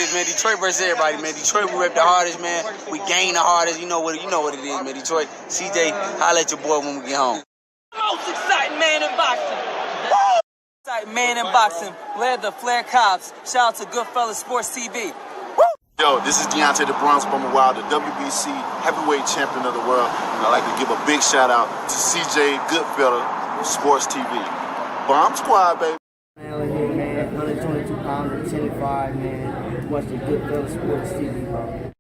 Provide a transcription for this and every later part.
is, man. Detroit versus everybody, man. Detroit, we rep the hardest, man. We gain the hardest. You know what it is, man. Detroit, CJ, holla at your boy when we get home. Most exciting man in boxing. Exciting man in boxing. Blair Cobbs. Shout out to Goodfellas Sports TV. Yo, this is Deontay the Bronx Bummer Wild, the WBC heavyweight champion of the world. And I'd like to give a big shout out to CJ Goodfellas Sports TV. Bomb Squad, baby. Man, here, man. 122 pounds, 10 and 5, man. Watch the Goodfellas Sports TV, bro.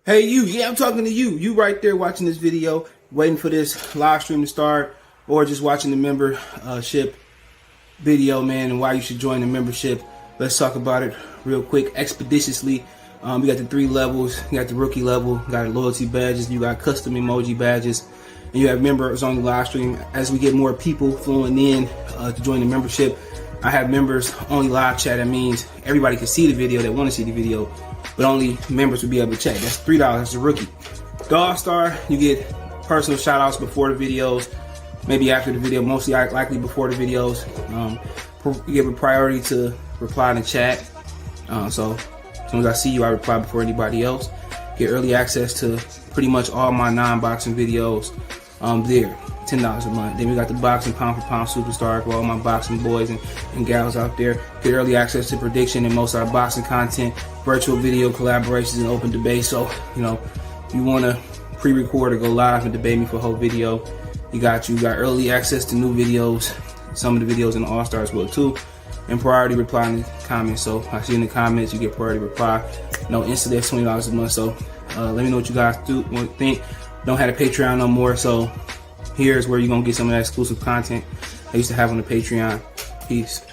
Hey, you. Yeah, I'm talking to you. You right there watching this video, waiting for this live stream to start, or just watching the membership video, man, and why you should join the membership. Let's talk about it real quick, expeditiously. We got the 3 levels. You got the rookie level, you got loyalty badges, you got custom emoji badges, and you have members on the live stream. As we get more people flowing in to join the membership, I have members only live chat. That means everybody can see the video that want to see the video, but only members will be able to chat. That's $3. That's a rookie. The All-Star, you get personal shout outs before the videos, maybe after the video, mostly likely before the videos. You give a priority to reply in the chat. So as soon as I see you, I reply before anybody else. Get early access to pretty much all my non-boxing videos there. $10 a month. Then we got the boxing pound for pound superstar for all my boxing boys and gals out there. Get early access to prediction and most of our boxing content, virtual video collaborations, and open debate. So, you know, if you want to pre-record or go live and debate me for a whole video, you got early access to new videos, some of the videos in the All-Star as well too, and priority reply in the comments. So I see in the comments, you get priority reply. No, instantly that's $20 a month. So let me know what you guys think. Don't have a Patreon no more, so here's where you're gonna get some of that exclusive content I used to have on the Patreon. Peace.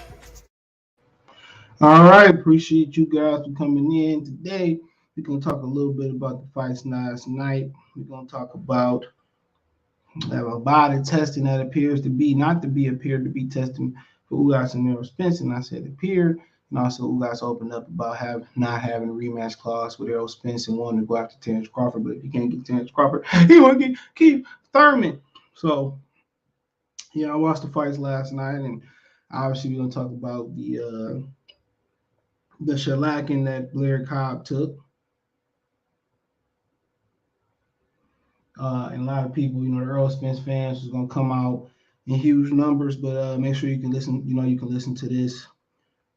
All right, appreciate you guys for coming in today. We're gonna talk a little bit about the fights last night. We're gonna talk about a body testing that appeared to be testing for Ugas and Errol Spence, and I said appeared. And also Ugas opened up about not having a rematch clause with Errol Spence and wanting to go after Terrence Crawford, but if you can't get Terrence Crawford, he want to keep Thurman. So yeah, I watched the fights last night, and obviously we're gonna talk about the shellacking that Blair Cobbs took. And a lot of people, the Errol Spence fans is going to come out in huge numbers, but make sure you can listen. You can listen to this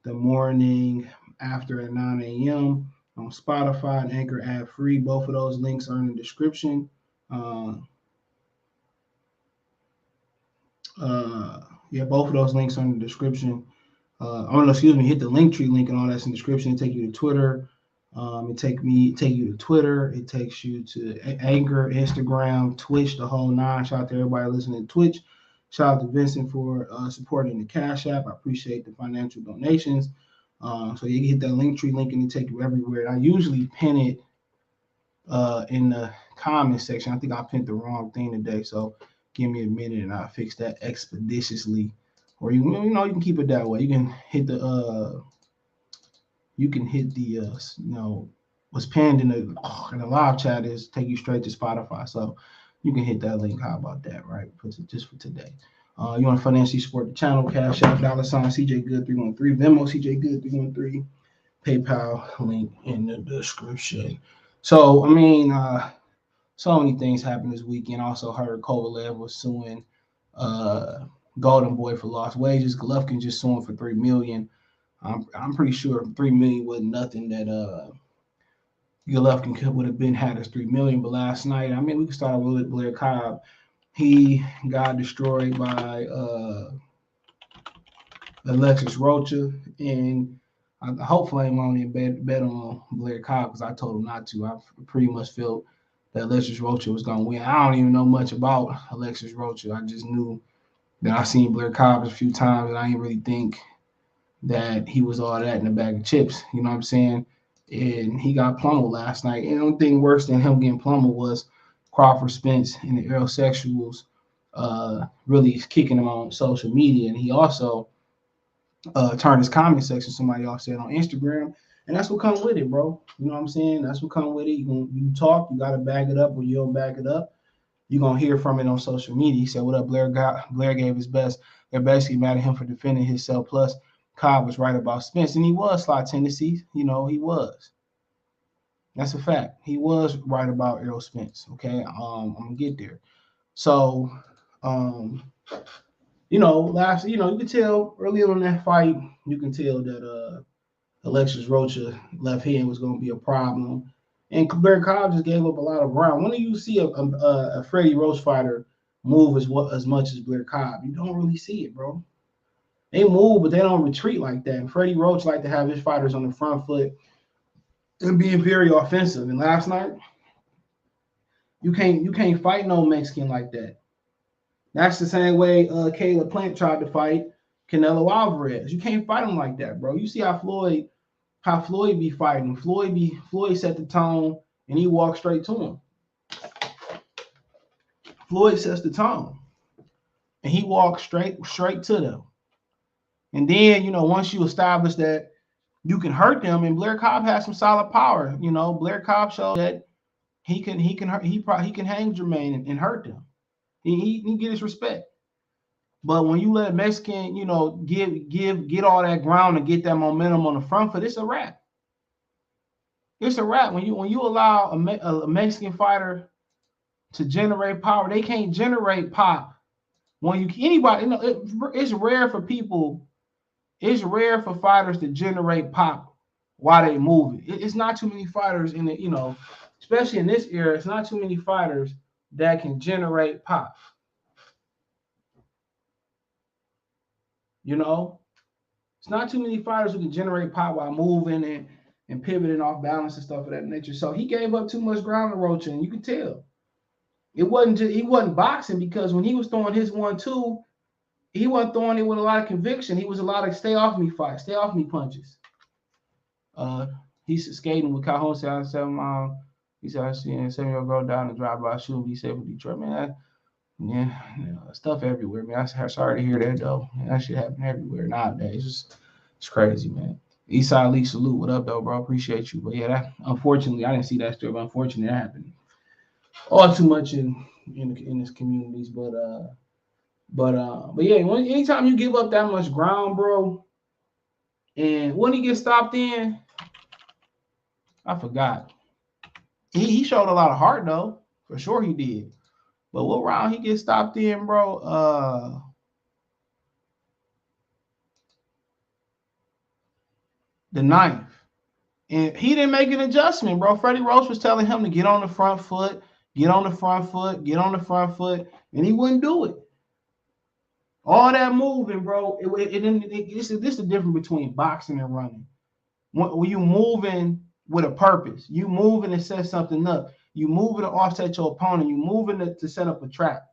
the morning after at 9 a.m. on Spotify and Anchor ad-free. Both of those links are in the description. Both of those links are in the description. Hit the Linktree link and all that's in the description. It'll take you to Twitter. It take you to Twitter. It takes you to Anchor, Instagram, Twitch, the whole 9. Shout out to everybody listening to Twitch. Shout out to Vincent for supporting the Cash App. I appreciate the financial donations. So you can hit that Linktree link and it take you everywhere. And I usually pin it in the comment section. I think I pinned the wrong thing today, so give me a minute and I'll fix that expeditiously. Or you can keep it that way. You can hit the what's pinned in the live chat is take you straight to Spotify. So you can hit that link. How about that, right? Just for today. You want to financially support the channel, Cash App, $ CJ Good 313, Venmo CJ Good 313, PayPal link in the description. So so many things happened this weekend. Also heard Kovalev was suing Golden Boy for lost wages. Golovkin just suing for $3 million. I'm pretty sure $3 million wasn't nothing that Golovkin would have had as $3 million. But last night, we can start with Blair Cobbs. He got destroyed by Alexis Rocha, and hopefully I'm only bet on Blair Cobbs because I told him not to. I pretty much felt that Alexis Rocha was gonna win. I don't even know much about Alexis Rocha. I just knew that I've seen Blair Cobbs a few times, and I didn't really think that he was all that in a bag of chips. You know what I'm saying? And he got pummeled last night. And the only thing worse than him getting pummeled was Crawford, Spence, and the Aerosexuals really kicking him on social media. And he also turned his comment section, somebody else said, on Instagram. And that's what comes with it, bro. You know what I'm saying? That's what comes with it. You talk, you got to back it up, or you don't back it up, you're going to hear from it on social media. He said, what up, Blair? Blair gave his best. They're basically mad at him for defending himself. Plus, Cobb was right about Spence, and he was slot tendencies. You know, he was. That's a fact. He was right about Errol Spence. Okay, I'm gonna get there. So, you know, you can tell early on in that fight, you can tell that Alexis Rocha left hand was gonna be a problem, and Blair Cobbs just gave up a lot of ground. When do you see a Freddie Roach fighter move as much as Blair Cobb? You don't really see it, bro. They move, but they don't retreat like that. And Freddie Roach like to have his fighters on the front foot and being very offensive. And last night, you can't fight no Mexican like that. That's the same way Caleb Plant tried to fight Canelo Alvarez. You can't fight him like that, bro. You see how Floyd be fighting. Floyd set the tone and he walked straight to him. Floyd sets the tone and he walks straight to them. And then, you know, once you establish that you can hurt them, and Blair Cobb has some solid power. You know, Blair Cobb showed that he can hang Jermaine and hurt them. He get his respect. But when you let a Mexican, you know, get all that ground and get that momentum on the front foot, it's a wrap. It's a wrap. When you allow a Mexican fighter to generate power, they can't generate pop. Anybody, you know, it's rare for people. It's rare for fighters to generate pop while they move it. It's not too many fighters in the, you know, especially in this era. It's not too many fighters that can generate pop. You know, it's not too many fighters who can generate pop while moving and pivoting off balance and stuff of that nature. So he gave up too much ground to Rocha, and you could tell. He wasn't boxing, because when he was throwing his 1-2, he wasn't throwing it with a lot of conviction. He was a lot of stay off me fights, stay off me punches. He's skating with Calhoun 7 mile. He said, I seen a 7-year-old girl down the drive-by shooting. He said, with Detroit, man. Stuff everywhere, man. I'm sorry to hear that, though. Man, that shit happen everywhere nowadays. It's crazy, man. Eastside Lee, salute. What up, though, bro? Appreciate you. But yeah, that, unfortunately, I didn't see that story, but unfortunately, that happened all too much in these communities. But yeah, anytime you give up that much ground, bro, and when he gets stopped in, I forgot. He showed a lot of heart, though. For sure he did. But what round he gets stopped in, bro? The 9th. And he didn't make an adjustment, bro. Freddie Roach was telling him to get on the front foot, get on the front foot, get on the front foot, and he wouldn't do it. All that moving, bro. This is the difference between boxing and running. When you moving with a purpose, you moving to set something up. You moving to offset your opponent. You moving to set up a trap.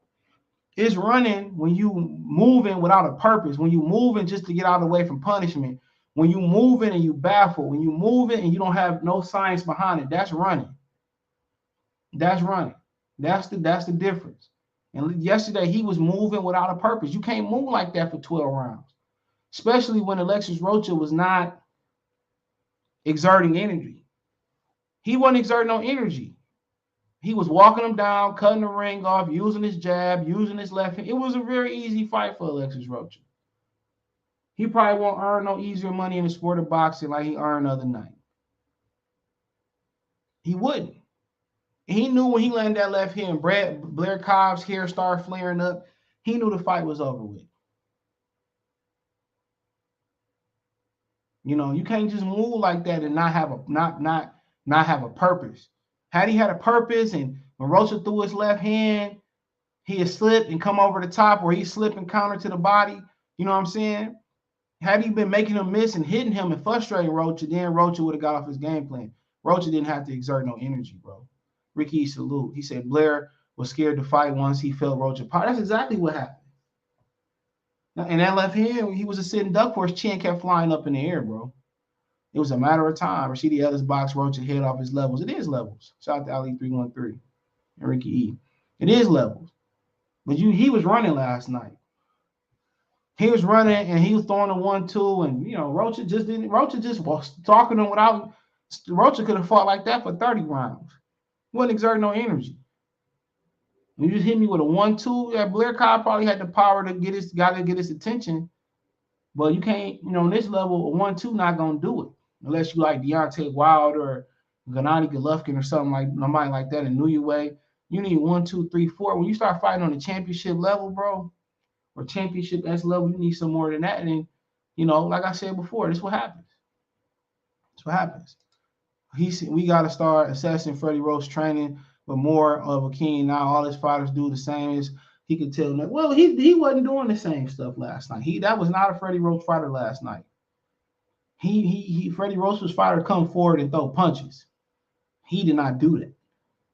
It's running when you moving without a purpose. When you moving just to get out of the way from punishment. When you moving and you baffle. When you moving and you don't have no science behind it. That's running. That's running. That's the difference. And yesterday he was moving without a purpose. You can't move like that for 12 rounds, especially when Alexis Rocha was not exerting energy. He wasn't exerting no energy. He was walking him down, cutting the ring off, using his jab, using his left hand. It was a very easy fight for Alexis Rocha. He probably won't earn no easier money in the sport of boxing like he earned the other night. He wouldn't. He knew when he landed that left hand, Blair Cobb's hair started flaring up. He knew the fight was over with. You know, you can't just move like that and not have a purpose. Had he had a purpose, and when Rocha threw his left hand, he had slipped and come over the top, or he slipped and counter to the body. You know what I'm saying? Had he been making him miss and hitting him and frustrating Rocha, then Rocha would have got off his game plan. Rocha didn't have to exert no energy, bro. Ricky, salute. He said Blair was scared to fight once he felt Rocha power. That's exactly what happened. And that left hand, he was a sitting duck for his chin kept flying up in the air, bro. It was a matter of time. Rashidi Ellis box Rocha head off his levels. It is levels. Shout out to Ali 313 and Ricky E. It is levels. But he was running last night. He was running and he was throwing a 1-2, and you know, Rocha just was talking to him without. Rocha could have fought like that for 30 rounds. Wasn't exerting no energy. You just hit me with a 1-2. Yeah, Blair Cobb probably had the power to get his attention, But you can't, on this level, a 1-2 not gonna do it unless you like Deontay Wilder or Gennady Golovkin or something like somebody like that in New Way. You need 1, 2, 3, 4. When you start fighting on the championship level, bro, or championship S level, you need some more than that. And like I said before, this is what happens. That's what happens. We got to start assessing Freddie Roach training with more of a keen. Now all his fighters do the same. As he could tell them, well, he wasn't doing the same stuff last night. That was not a Freddie Roach fighter last night. Freddie Roach was fighter come forward and throw punches. He did not do that.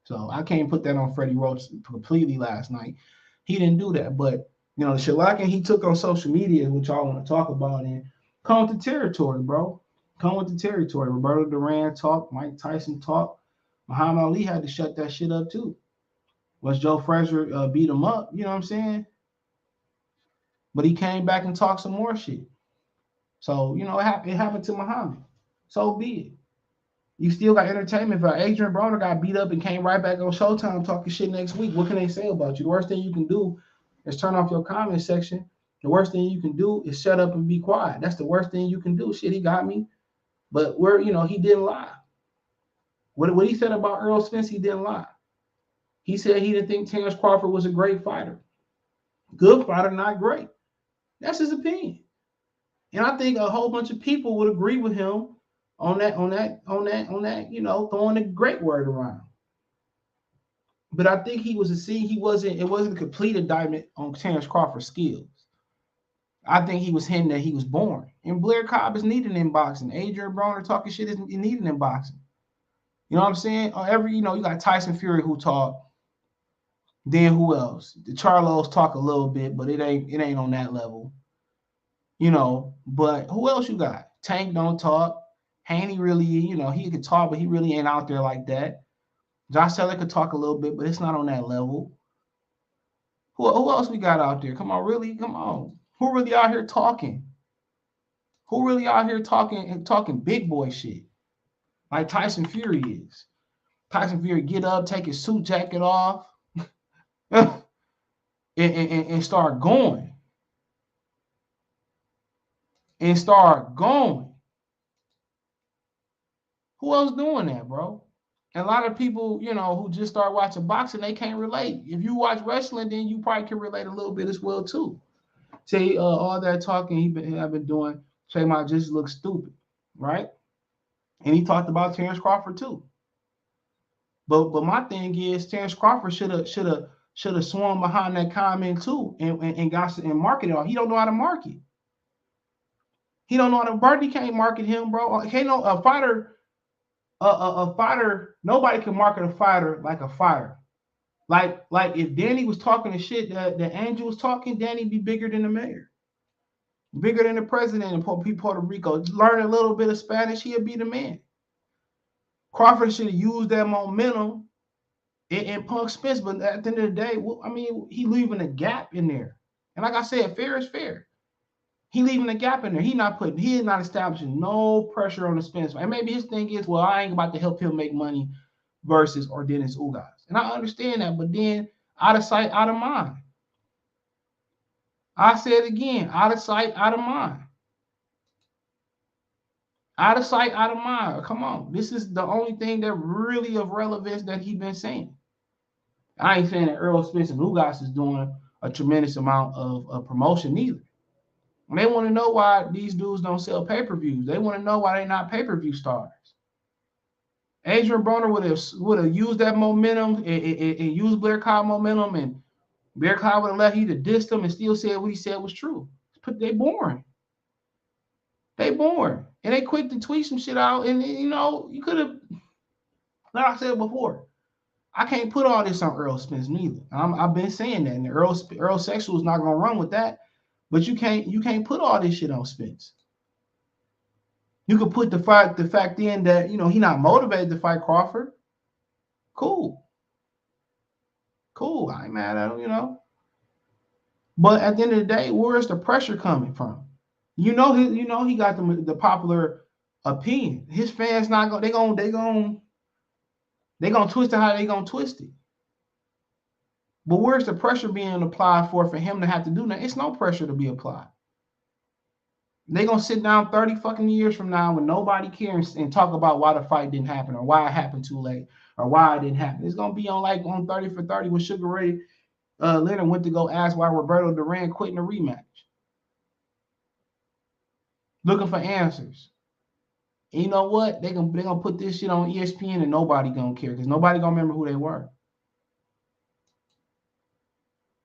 So I can't put that on Freddie Roach completely last night. He didn't do that. But, the shellacking he took on social media, which I want to talk about, and come with the territory, bro. Come with the territory. Roberto Duran talked. Mike Tyson talked. Muhammad Ali had to shut that shit up, too. Was Joe Frazier beat him up? You know what I'm saying? But he came back and talked some more shit. So, it happened to Muhammad. So be it. You still got entertainment. If Adrian Broner got beat up and came right back on Showtime talking shit next week, what can they say about you? The worst thing you can do is turn off your comment section. The worst thing you can do is shut up and be quiet. That's the worst thing you can do. Shit, he got me. But he didn't lie. What he said about Errol Spence, he didn't lie. He said he didn't think Terrence Crawford was a great fighter. Good fighter, not great. That's his opinion. And I think a whole bunch of people would agree with him on that, throwing a great word around. But I think it wasn't a complete indictment on Terrence Crawford's skills. I think he was hinting that he was boring. And Blair Cobbs is needed in boxing. Adrian Broner talking shit is needed in boxing. You know what I'm saying? You got Tyson Fury who talk. Then who else? The Charlos talk a little bit, but it ain't on that level. But who else you got? Tank don't talk. Haney really, he could talk, but he really ain't out there like that. Josh Taylor could talk a little bit, but it's not on that level. Who else we got out there? Come on, really? Come on. Who really out here talking? Who really out here talking big boy shit? Like Tyson Fury is. Tyson Fury get up, take his suit jacket off, and start going. And start going. Who else doing that, bro? And a lot of people, who just start watching boxing, they can't relate. If you watch wrestling, then you probably can relate a little bit as well, too. Say all that talking I've been doing, Trey might just look stupid, right? And he talked about Terrence Crawford, too. But my thing is, Terrence Crawford should have swung behind that comment, too, and got and marketed it. He don't know how to market. He don't know how to market. He can't market him, bro. Can't no a fighter. A fighter, nobody can market a fighter like a fighter. Like if Danny was talking the shit that Angel was talking, Danny be bigger than the mayor, bigger than the president in Puerto Rico. Learn a little bit of Spanish, he'll be the man. Crawford should have used that momentum and Punk Spence, but at the end of the day, he leaving a gap in there. And like I said, fair is fair. He leaving a gap in there. He is not establishing no pressure on the Spence. And maybe his thing is, well, I ain't about to help him make money versus Yordenis Ugas. And I understand that, but then out of sight, out of mind. I say it again, out of sight, out of mind. Out of sight, out of mind. Come on. This is the only thing that really of relevance that he's been saying. I ain't saying that Errol Spence and Ugas is doing a tremendous amount of promotion either. And they want to know why these dudes don't sell pay-per-views. They want to know why they're not pay-per-view stars. Adrian Broner would have used that momentum and used Blair Cobbs momentum, and Blair Cobbs would have let you to diss them and still said what he said was true. They boring. They boring. And they quick to tweet some shit out. And, you could have, like I said before, I can't put all this on Errol Spence neither. I've been saying that. And Errol Sexual is not going to run with that. But you can't put all this shit on Spence. You could put the fact in that, he not motivated to fight Crawford. Cool. I ain't mad at him, But at the end of the day, where's the pressure coming from? He got the popular opinion. His fans not going. They gonna twist it how they gonna twist it. But where's the pressure being applied for him to have to do that? It's no pressure to be applied. They gonna sit down 30 fucking years from now when nobody cares and talk about why the fight didn't happen or why it happened too late or why it didn't happen. It's gonna be on 30 for 30 when Sugar Ray Leonard went to go ask why Roberto Duran quit in the rematch. Looking for answers. And you know what? They gonna put this shit on ESPN and nobody gonna care because nobody gonna remember who they were.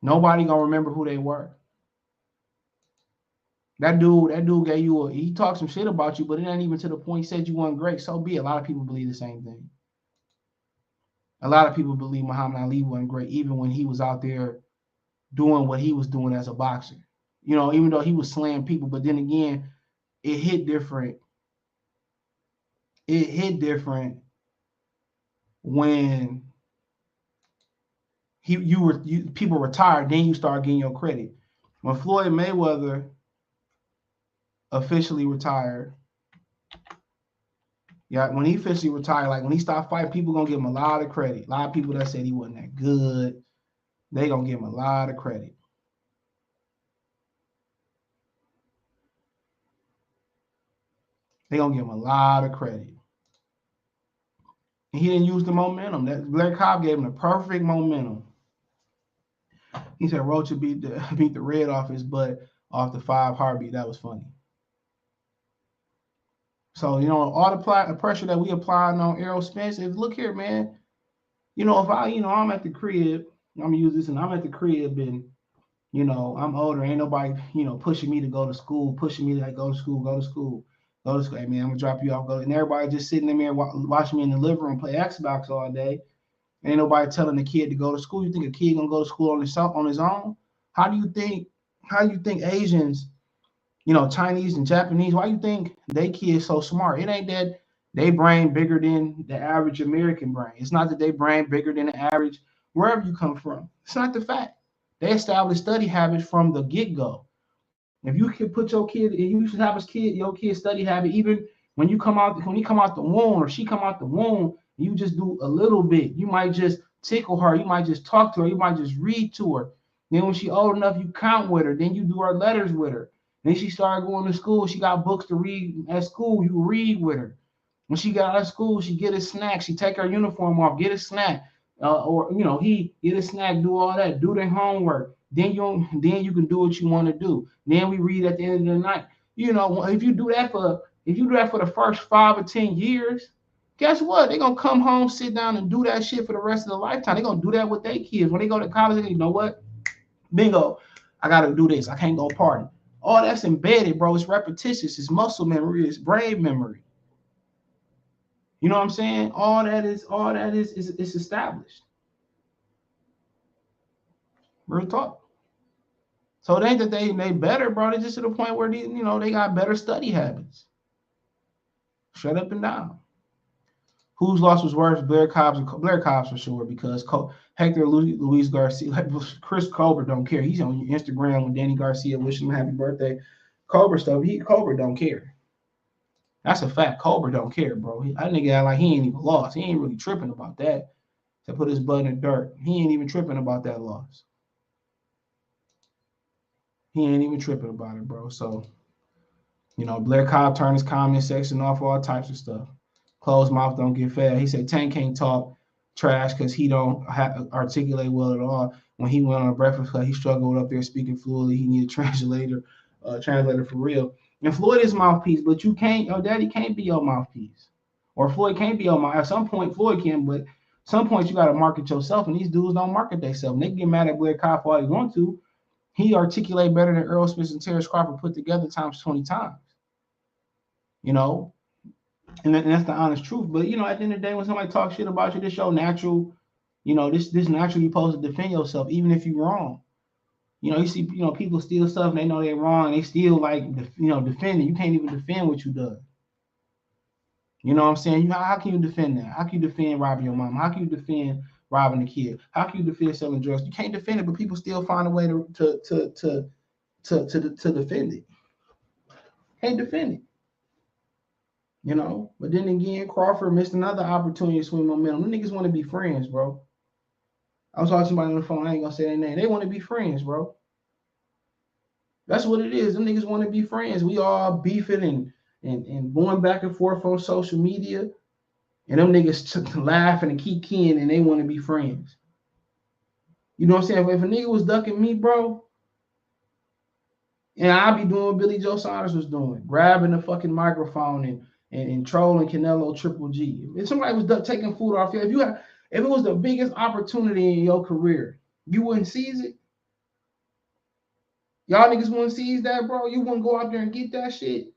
Nobody gonna remember who they were. That dude gave you he talked some shit about you, but it ain't even to the point he said you weren't great. So be it. A lot of people believe the same thing. A lot of people believe Muhammad Ali wasn't great, even when he was out there doing what he was doing as a boxer. You know, even though he was slaying people, but then again, it hit different. It hit different when people retired, then you start getting your credit. When Floyd Mayweather officially retired, when he officially retired, like when he stopped fighting, people gonna give him a lot of credit. A lot of people that said he wasn't that good, they gonna give him a lot of credit. They gonna give him a lot of credit. And he didn't use the momentum. That Blair Cobbs gave him the perfect momentum. He said Rocha beat the red off his butt off the 5 heartbeat. That was funny. So, you know, all the pressure that we applying on Errol Spence is, look here, man. You know, if I'm at the crib, I'm gonna use this, and I'm at the crib, and you know, I'm older, ain't nobody, pushing me to go to school, pushing me to like, go to school. Hey, man, I'm gonna drop you off. And everybody just sitting in there watching me in the living room play Xbox all day. Ain't nobody telling the kid to go to school. You think a kid gonna go to school on his own? How do you think Asians, Chinese and Japanese, why you think they kids so smart? It ain't that they brain bigger than the average American brain. It's not that they brain bigger than the average wherever you come from. It's not the fact. They establish study habits from the get-go. If you can put your kid, you should have your kid study habit even when he come out the womb or she come out the womb, you just do a little bit. You might just tickle her. You might just talk to her. You might just read to her. Then when she old enough, you count with her. Then you do her letters with her. Then she started going to school. She got books to read at school. You read with her. When she got out of school, she get a snack. She take her uniform off, get a snack. He get a snack, do all that, do their homework. Then you can do what you want to do. Then we read at the end of the night. If you do that for the first 5 or 10 years, guess what? They're gonna come home, sit down, and do that shit for the rest of their lifetime. They're gonna do that with their kids. When they go to college, you know what? Bingo, I gotta do this. I can't go party. All that's embedded, bro. It's repetitious, it's muscle memory, it's brain memory. You know what I'm saying? All that is established. Real talk. So it ain't that they better, bro. They're just to the point where they got better study habits. Shut up and down. Whose loss was worse? Blair Cobbs for sure, because Hector Luis Garcia, Chris Colbert don't care. He's on Instagram with Danny Garcia wishing him happy birthday. Colbert don't care. That's a fact. Colbert don't care, bro. That nigga act like he ain't even lost. He ain't really tripping about that. To put his butt in the dirt. He ain't even tripping about that loss. He ain't even tripping about it, bro. So, Blair Cobb turned his comment section off, all types of stuff. Closed mouth don't get fed. He said Tank can't talk trash because he don't articulate well at all. When he went on a Breakfast Club, he struggled up there speaking fluently. He needed a translator for real. And Floyd is mouthpiece, but you can't. Your daddy can't be your mouthpiece, or Floyd can't be your mouthpiece. At some point, Floyd can, but at some point you got to market yourself. And these dudes don't market themselves. They can get mad at Blair Cobb for all they want to. He articulate better than Errol Spence and Terrence Crawford put together times 20 times. And that's the honest truth. But, at the end of the day, when somebody talks shit about you, this your natural, this naturally you're supposed to defend yourself, even if you're wrong. You see, people steal stuff and they know they're wrong and they still defend it. You can't even defend what you done. You know what I'm saying? How can you defend that? How can you defend robbing your mom? How can you defend robbing the kid? How can you defend selling drugs? You can't defend it, but people still find a way to defend it. Can't defend it. But then again, Crawford missed another opportunity to swing momentum. Them niggas want to be friends, bro. I was talking to somebody on the phone. I ain't gonna say their name. They want to be friends, bro. That's what it is. Them niggas want to be friends. We all beefing and going back and forth on social media. And them niggas laughing and keep keying and they want to be friends. You know what I'm saying? If a nigga was ducking me, bro, and I'd be doing what Billy Joe Saunders was doing, grabbing the fucking microphone and trolling Canelo Triple G. If somebody was taking food off you, if it was the biggest opportunity in your career, you wouldn't seize it. Y'all niggas wouldn't seize that, bro. You wouldn't go out there and get that shit.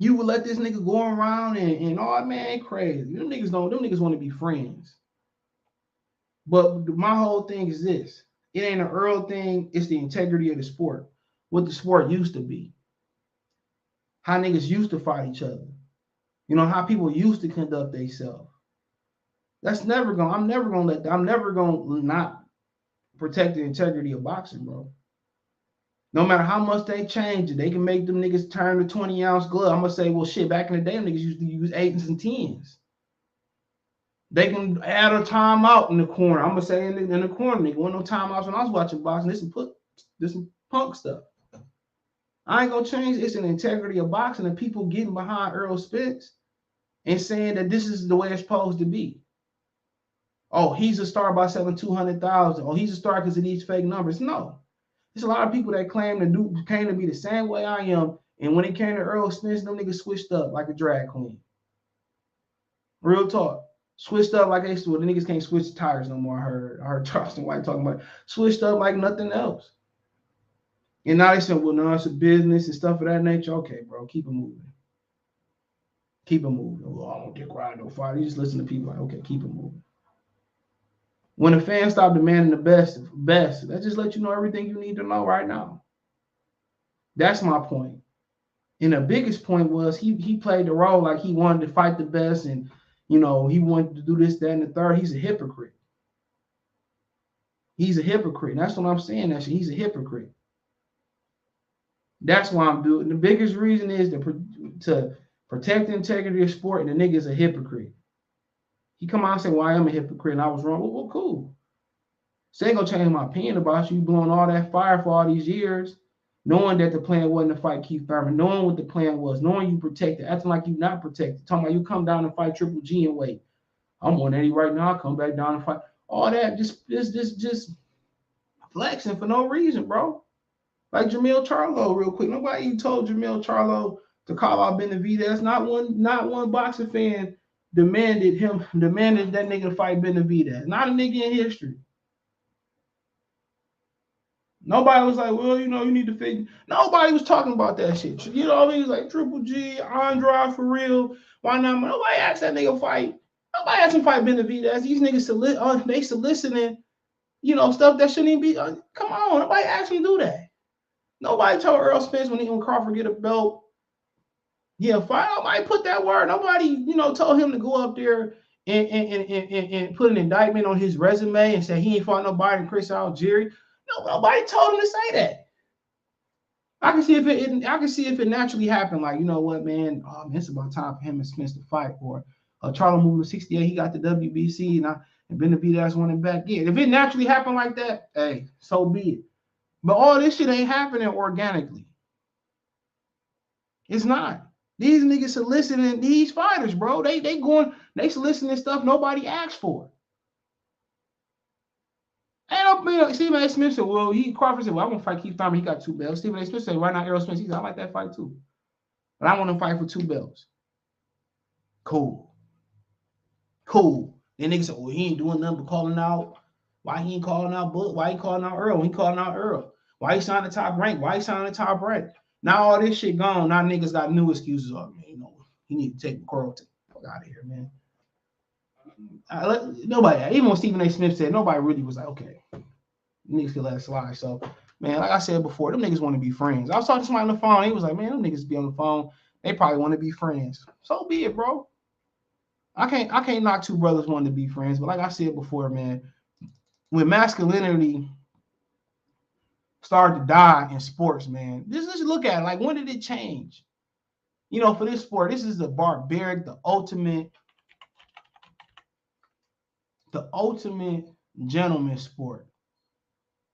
You would let this nigga go around and oh man, crazy. Them niggas want to be friends. But my whole thing is this. It ain't an Earl thing, it's the integrity of the sport. What the sport used to be. How niggas used to fight each other. You know, how people used to conduct themselves. I'm never gonna not protect the integrity of boxing, bro. No matter how much they change it, they can make them niggas turn the 20-ounce glove. I'm gonna say, well, shit, back in the day, them niggas used to use 8s and 10s. They can add a timeout in the corner. I'm gonna say in the corner, nigga. Wasn't no timeouts when I was watching boxing. This some punk stuff. I ain't gonna change. It's an integrity of boxing and people getting behind Errol Spence and saying that this is the way it's supposed to be. Oh, he's a star by selling 200,000. Oh, he's a star because of these fake numbers. No. There's a lot of people that came to be the same way I am. And when it came to Errol Spence, them niggas switched up like a drag queen. Real talk. Switched up like they used to. The niggas can't switch tires no more. I heard Charleston White talking about it. Switched up like nothing else. And now they said, well, no, it's a business and stuff of that nature. Okay, bro, keep it moving. Keep it moving. Oh, I don't get quiet, no fight. You just listen to people like, okay, keep it moving. When the fans stop demanding the best, that just let you know everything you need to know right now. That's my point. And the biggest point was he played the role like he wanted to fight the best and, you know, he wanted to do this, that, and the third. He's a hypocrite. He's a hypocrite. And that's what I'm saying. He's a hypocrite. That's why I'm doing. The biggest reason is to protect the integrity of sport, and the nigga's a hypocrite. He come out and say, well, I am a hypocrite and I was wrong. Well, cool. So ain't gonna change my opinion about you blowing all that fire for all these years, knowing that the plan wasn't to fight Keith Thurman, knowing what the plan was, knowing you protected, acting like you not protected, talking about you come down and fight Triple G and wait. I'm on Eddie right now, I come back down and fight. All that just flexing for no reason, bro. Like Jamil Charlo, real quick. Nobody even told Jamil Charlo to call out Benavidez. Not one boxing fan demanded that nigga fight Benavidez. Not a nigga in history. Nobody was like, well, you know, you need to figure. Nobody was talking about that shit. You know what I mean? It's like Triple G, Andrade for real. Why not? Nobody asked that nigga fight. Nobody asked him fight Benavidez. These niggas they soliciting, you know, stuff that shouldn't even be. Come on, nobody asked him to do that. Nobody told Errol Spence when Crawford get a belt, yeah, fight. Nobody put that word. Nobody, you know, told him to go up there and put an indictment on his resume and say he ain't fought nobody in Chris Algieri. No, nobody told him to say that. I can see if it naturally happened. Like, you know what, man? Oh man, it's about time for him and Spence to fight. Or Charlo moved to 68. He got the WBC and Benavidez winning back. Yeah, if it naturally happened like that, hey, so be it. But all this shit ain't happening organically. It's not. These niggas soliciting these fighters, bro. They soliciting stuff nobody asked for. And Stephen A. Smith said, well, Crawford said, well, I want to fight Keith Thurman. He got 2 belts. Stephen A. Smith said, right now, Errol Spence, he said, I like that fight too. But I want to fight for 2 belts. Cool. Then niggas said, well, he ain't doing nothing but calling out. Why he ain't calling out Book? Why he calling out Earl? He calling out Earl. Why he signed the top rank? Why he signed the top rank? Now all this shit gone. Now niggas got new excuses on me. You know, he need to take McCorl to fuck out of here, man. Nobody, even when Stephen A. Smith said, nobody really was like, okay, niggas can let it slide. So, man, like I said before, them niggas want to be friends. I was talking to somebody on the phone. He was like, man, them niggas be on the phone. They probably want to be friends. So be it, bro. I can't knock 2 brothers wanting to be friends. But like I said before, man, when masculinity started to die in sports, man, just look at it. Like, when did it change? You know, for this sport, this is the barbaric, the ultimate gentleman sport.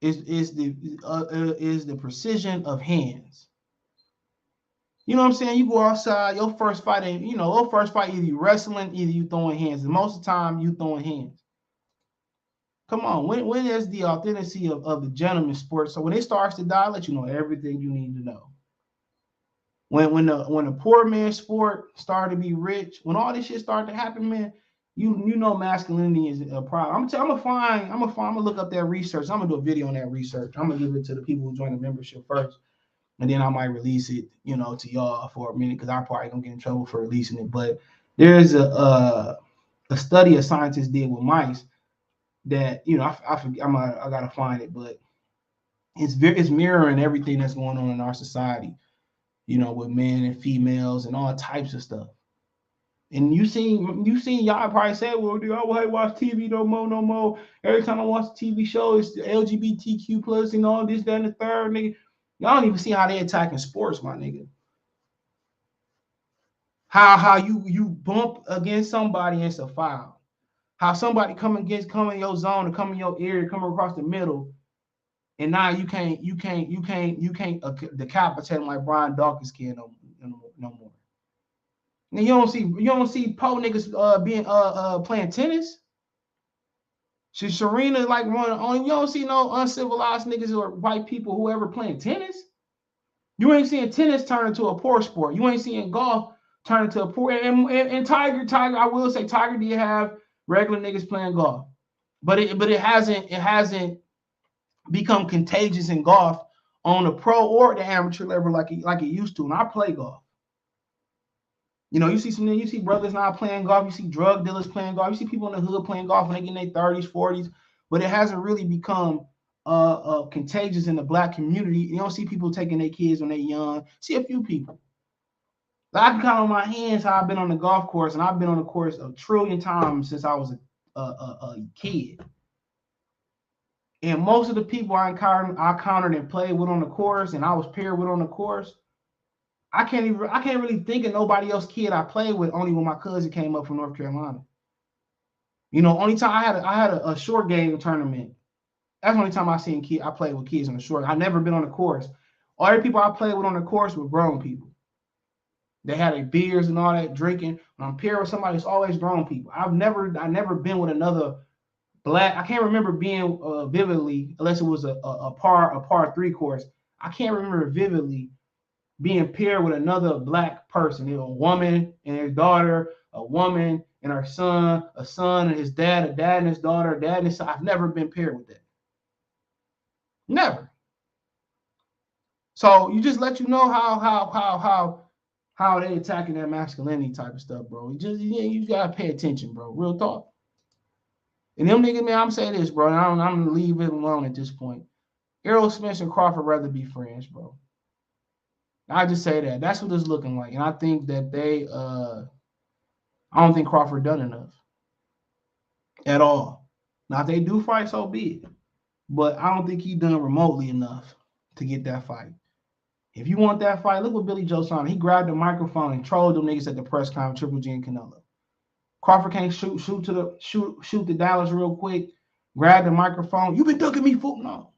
is the precision of hands. You know what I'm saying? You go outside, your first fight ain't, your first fight either you wrestling, either you throwing hands. And most of the time you throwing hands. Come on, when is the authenticity of the gentleman sport? So when it starts to die, I'll let you know everything you need to know. When the poor man's sport started to be rich, when all this shit started to happen, man, you know masculinity is a problem. I'm gonna look up that research. I'm gonna do a video on that research. I'm gonna give it to the people who join the membership first, and then I might release it, to y'all for a minute because I probably gonna get in trouble for releasing it. But there's a study a scientist did with mice that I forget. I gotta find it, but it's mirroring everything that's going on in our society, with men and females and all types of stuff. And you seen y'all probably say, well, dude, I won't watch TV no more. Every time I watch a TV show, it's LGBTQ plus and all this, that, and the third, nigga. Y'all don't even see how they attacking sports, my nigga. How you bump against somebody and it's a foul. How somebody come in your zone and come in your area, come across the middle, and now you can't decapitate them like Brian Dawkins can no more. Now you don't see po niggas being playing tennis. Serena like one of the only. You don't see no uncivilized niggas or white people who ever playing tennis. You ain't seeing tennis turn into a poor sport. You ain't seeing golf turn into a poor. And Tiger, I will say Tiger did have regular niggas playing golf, but it hasn't become contagious in golf on the pro or the amateur level like it used to. And I play golf. You see brothers now playing golf. You see drug dealers playing golf. You see people in the hood playing golf when they get in their 30s, 40s. But it hasn't really become contagious in the black community. You don't see people taking their kids when they're young. See a few people. I can count on my hands how I've been on the golf course, and I've been on the course a trillion times since I was a kid. And most of the people I encountered and played with on the course, and I was paired with on the course, I can't really think of nobody else kid I played with, only when my cousin came up from North Carolina. Only time I had a short game tournament. That's the only time I played with kids on the short. I never been on the course. All the people I played with on the course were grown people. They had their beers and all that drinking. When I'm paired with somebody, it's always grown people. I never been with another black. I can't remember being vividly, unless it was a par 3 course. I can't remember vividly being paired with another black person, a woman and his daughter, a woman and her son, a son and his dad, a dad and his daughter, a dad and his son. I've never been paired with that. Never. So you just let you know how they attacking that masculinity type of stuff, bro. You gotta pay attention, bro. Real talk. And them niggas, man, I'm saying this, bro. And I'm gonna leave it alone at this point. Errol, Spence, and Crawford rather be friends, bro. I just say that. That's what it's looking like. And I think that I don't think Crawford done enough at all. Now, if they do fight, so be it. But I don't think he done remotely enough to get that fight. If you want that fight, look what Billy Joe signed. He grabbed the microphone and trolled them niggas at the press conference, Triple G and Canelo. Crawford can't shoot the Dallas real quick, grab the microphone. You been ducking me, fool? No.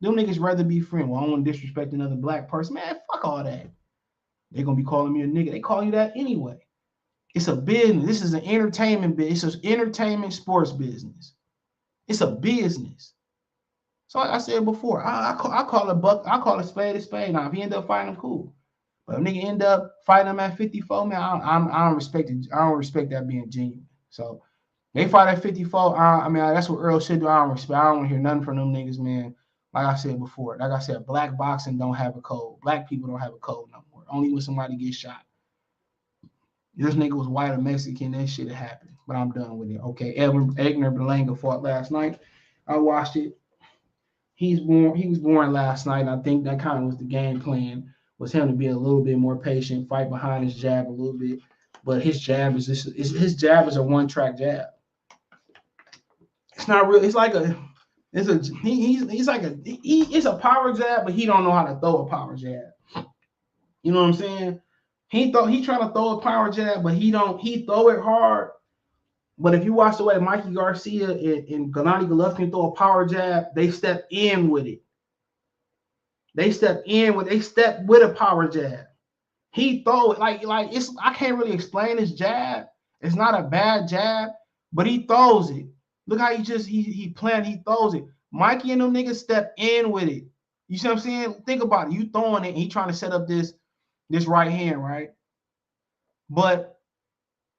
Them niggas rather be friends. Well, I don't want to disrespect another black person. Man, fuck all that. They're going to be calling me a nigga. They call you that anyway. It's a business. This is an entertainment business. It's an entertainment sports business. It's a business. So like I said before, I call a spade a spade. Now, if he end up fighting him, cool. But if nigga end up fighting him at 54, man, I don't respect it. I don't respect that being genuine. So they fight at 54. That's what Earl should do. I don't want to hear nothing from them niggas, man. Like I said before, black boxing don't have a code. Black people don't have a code no more. Only when somebody gets shot. This nigga was white or Mexican, that shit happened. But I'm done with it. Okay, Edgar Berlanga fought last night. I watched it. He was born last night. I think that kind of was the game plan, was him to be a little bit more patient, fight behind his jab a little bit. But his jab is a one-track jab. It's not real. It's like it's a power jab, but he don't know how to throw a power jab. You know what I'm saying? He trying to throw a power jab, but he throw it hard. But if you watch the way Mikey Garcia and Gennady Golovkin throw a power jab, they step in with it. They step with a power jab. He throw it like it's. I can't really explain his jab. It's not a bad jab, but he throws it. Look how he throws it. Mikey and them niggas step in with it. You see what I'm saying? Think about it. You throwing it, and he trying to set up this right hand, right? But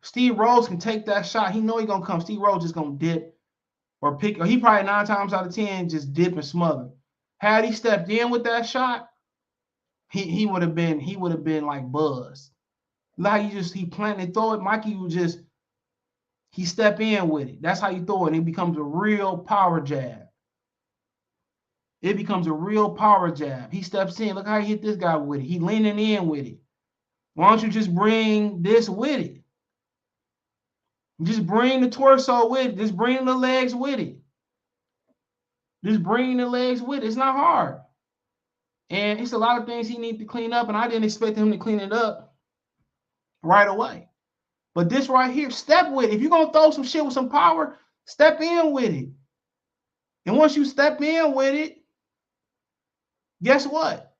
Steve Rhodes can take that shot. He know he gonna come. Steve Rhodes just gonna dip or pick, or he probably 9 times out of 10 just dip and smother. Had he stepped in with that shot, he would have been like Buzz. Like he planted and throw it. Mikey would just he step in with it. That's how you throw it. And it becomes a real power jab. It becomes a real power jab. He steps in. Look how he hit this guy with it. He leaning in with it. Why don't you just bring this with it? Just bring the torso with it. Just bring the legs with it. Just bring the legs with it. It's not hard. And it's a lot of things he needs to clean up, and I didn't expect him to clean it up right away. But this right here, step with it. If you're going to throw some shit with some power, step in with it. And once you step in with it, guess what?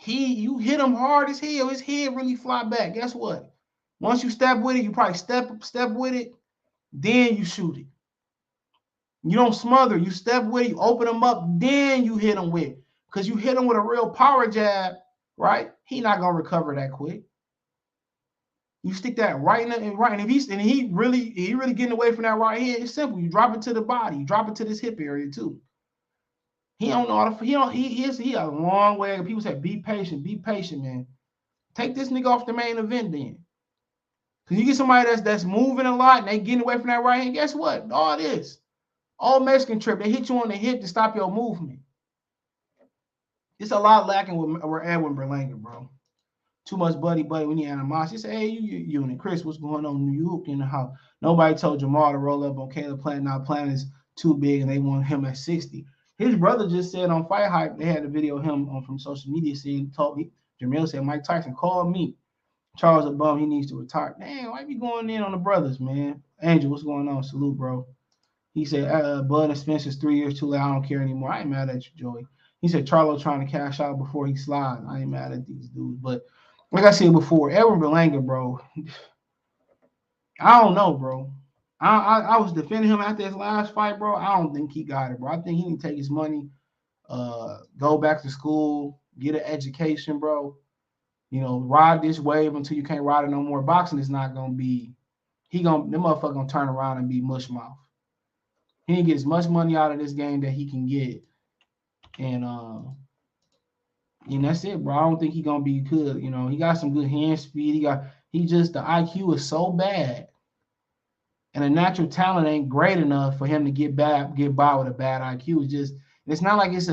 You hit him hard as hell. His head really fly back. Guess what? Once you step with it, you probably step with it, then you shoot it. You don't smother. You step with it, you open him up, then you hit him with it. Because you hit him with a real power jab, right? He not going to recover that quick. You stick that right in and right. And if he really getting away from that right hand, it's simple. You drop it to the body. You drop it to this hip area too. He don't know how to, he a long way. People say, be patient, man. Take this nigga off the main event then. Because you get somebody that's moving a lot and they getting away from that right hand, guess what? All this. All Mexican trip, they hit you on the hip to stop your movement. It's a lot lacking with Edwin Berlanga, bro. Too much buddy. We need animosity. He said, hey, you and Chris, what's going on in New York? You know how nobody told Jamal to roll up on Caleb Plant. Now Plant is too big and they want him at 60. His brother just said on Fight Hype, they had a video of him from social media saying, Jamil said, Mike Tyson called me. Charles a bum, he needs to retire. Damn, why be going in on the brothers, man? Angel, what's going on? Salute, bro. He said, Bud and Spence is 3 years too late. I don't care anymore. I ain't mad at you, Joey. He said, Charlo trying to cash out before he slides. I ain't mad at these dudes. But like I said before, Edwin Berlanga, bro, I don't know, bro. I was defending him after his last fight, bro. I don't think he got it, bro. I think he need to take his money, go back to school, get an education, bro. You know, ride this wave until you can't ride it no more. Boxing is not going to be, them motherfucker going to turn around and be mush mouth. He can get as much money out of this game that he can get. And that's it, bro. I don't think he's gonna be good. You know, he got some good hand speed. The IQ is so bad. And the natural talent ain't great enough for him to get by with a bad IQ. It's not like it's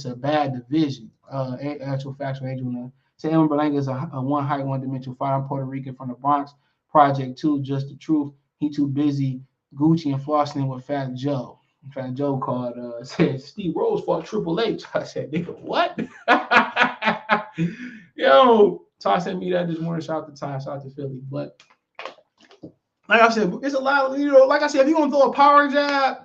a bad division. Actual factual angel. Say Edwin Berlanga is a one height, one dimensional fighter. I'm Puerto Rican from the Bronx. Project 2, just the truth. He too busy Gucci and flossing with Fat Joe. Fat Joe called, said Steve Rhodes fought Triple H. I said, nigga, what? Yo, Ty sent me that this morning. Shout out to Ty, shout out to Philly. But like I said, it's a lot, like I said, if you're going to throw a power jab,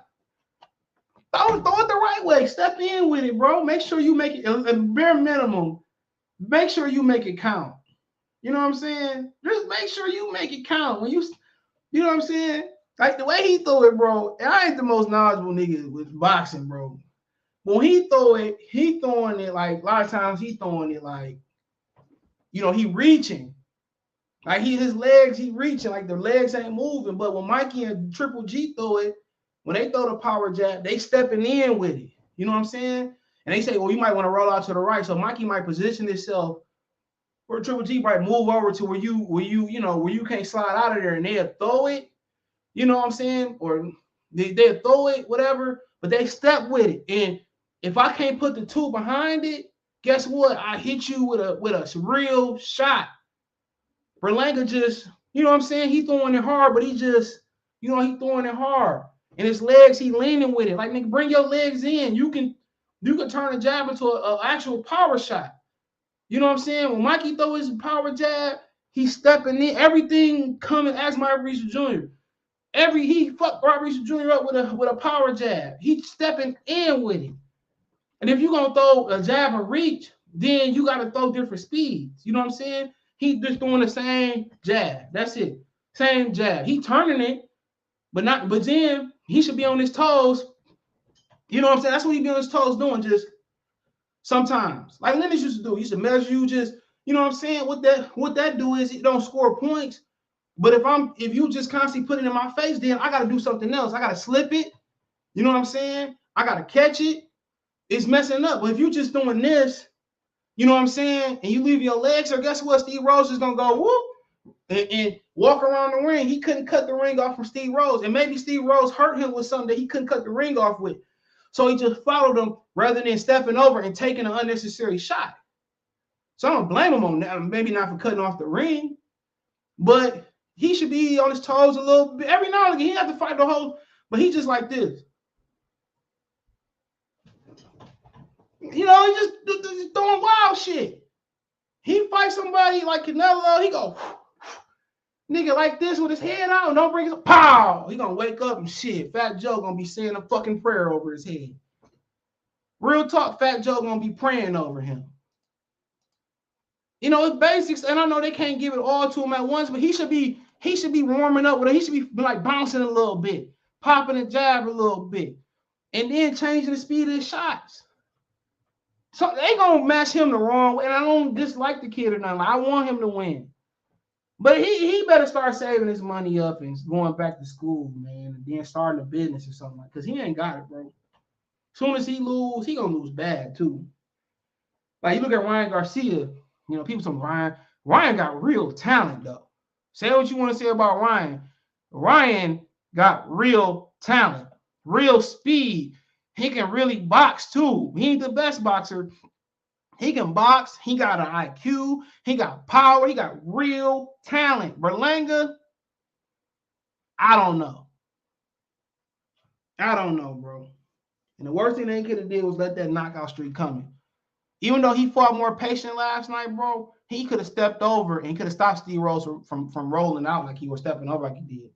throw it the right way. Step in with it, bro. Make sure you make it, at bare minimum, make sure you make it count. You know what I'm saying? Just make sure you make it count. When you know what I'm saying? Like the way he throw it, bro, I ain't the most knowledgeable nigga with boxing, bro. When he throwing it like a lot of times he throwing it like, he reaching. Like his legs, he reaching, like the legs ain't moving. But when Mikey and Triple G throw it, when they throw the power jab, they stepping in with it. You know what I'm saying? And they say, well, you might want to roll out to the right. So Mikey might position himself where Triple G might move over to where you can't slide out of there, and they'll throw it. You know what I'm saying? Or they'll throw it, whatever, but they step with it. And if I can't put the two behind it, guess what? I hit you with a real shot. Berlanga just, you know what I'm saying? He throwing it hard, but he just, he throwing it hard. And his legs, he leaning with it. Like, nigga, bring your legs in. You can turn a jab into an actual power shot. You know what I'm saying? When Mikey throw his power jab, he's stepping in. Everything coming as Mike Reese Jr. He fucked Robert Jr. up with a power jab. He's stepping in with it. And if you're gonna throw a jab and reach, then you gotta throw different speeds. You know what I'm saying? He just doing the same jab. That's it. Same jab. He turning it, but then he should be on his toes. You know what I'm saying? That's what he be on his toes doing, just sometimes. Like Lennox used to do. He used to measure you just, you know what I'm saying? What that do is it don't score points. But if you just constantly put it in my face, then I gotta do something else. I gotta slip it. You know what I'm saying? I gotta catch it. It's messing up. But if you just doing this, you know what I'm saying, and you leave your legs, or guess what? Steve Rose is gonna go whoop and walk around the ring. He couldn't cut the ring off from Steve Rose, and maybe Steve Rose hurt him with something that he couldn't cut the ring off with. So he just followed him rather than stepping over and taking an unnecessary shot. So I don't blame him on that. Maybe not for cutting off the ring, but he should be on his toes a little bit. Every now and again, he have to fight the whole, but he just like this. You know, he just throwing wild shit. He fight somebody like Canelo, he go, nigga like this with his head out, don't bring his pow. He gonna wake up and shit. Fat Joe gonna be saying a fucking prayer over his head. Real talk, Fat Joe gonna be praying over him. You know, it's basics, and I know they can't give it all to him at once, but he should be warming up with it. He should be like bouncing a little bit, popping a jab a little bit, and then changing the speed of his shots. So they gonna match him the wrong way, and I don't dislike the kid or nothing. I want him to win, but he better start saving his money up and going back to school, man, and then starting a business or something like. Because he ain't got it, bro. As soon as he lose, he gonna lose bad too. Like you look at Ryan Garcia. You know, people say Ryan got real talent, though. Say what you want to say about Ryan. Ryan got real talent, real speed. He can really box, too. He ain't the best boxer. He can box. He got an IQ. He got power. He got real talent. Berlanga, I don't know. I don't know, bro. And the worst thing they could have did was let that knockout streak come. Even though he fought more patient last night, bro, he could have stepped over and could have stopped Steve Rose from rolling out like he was stepping over like he did.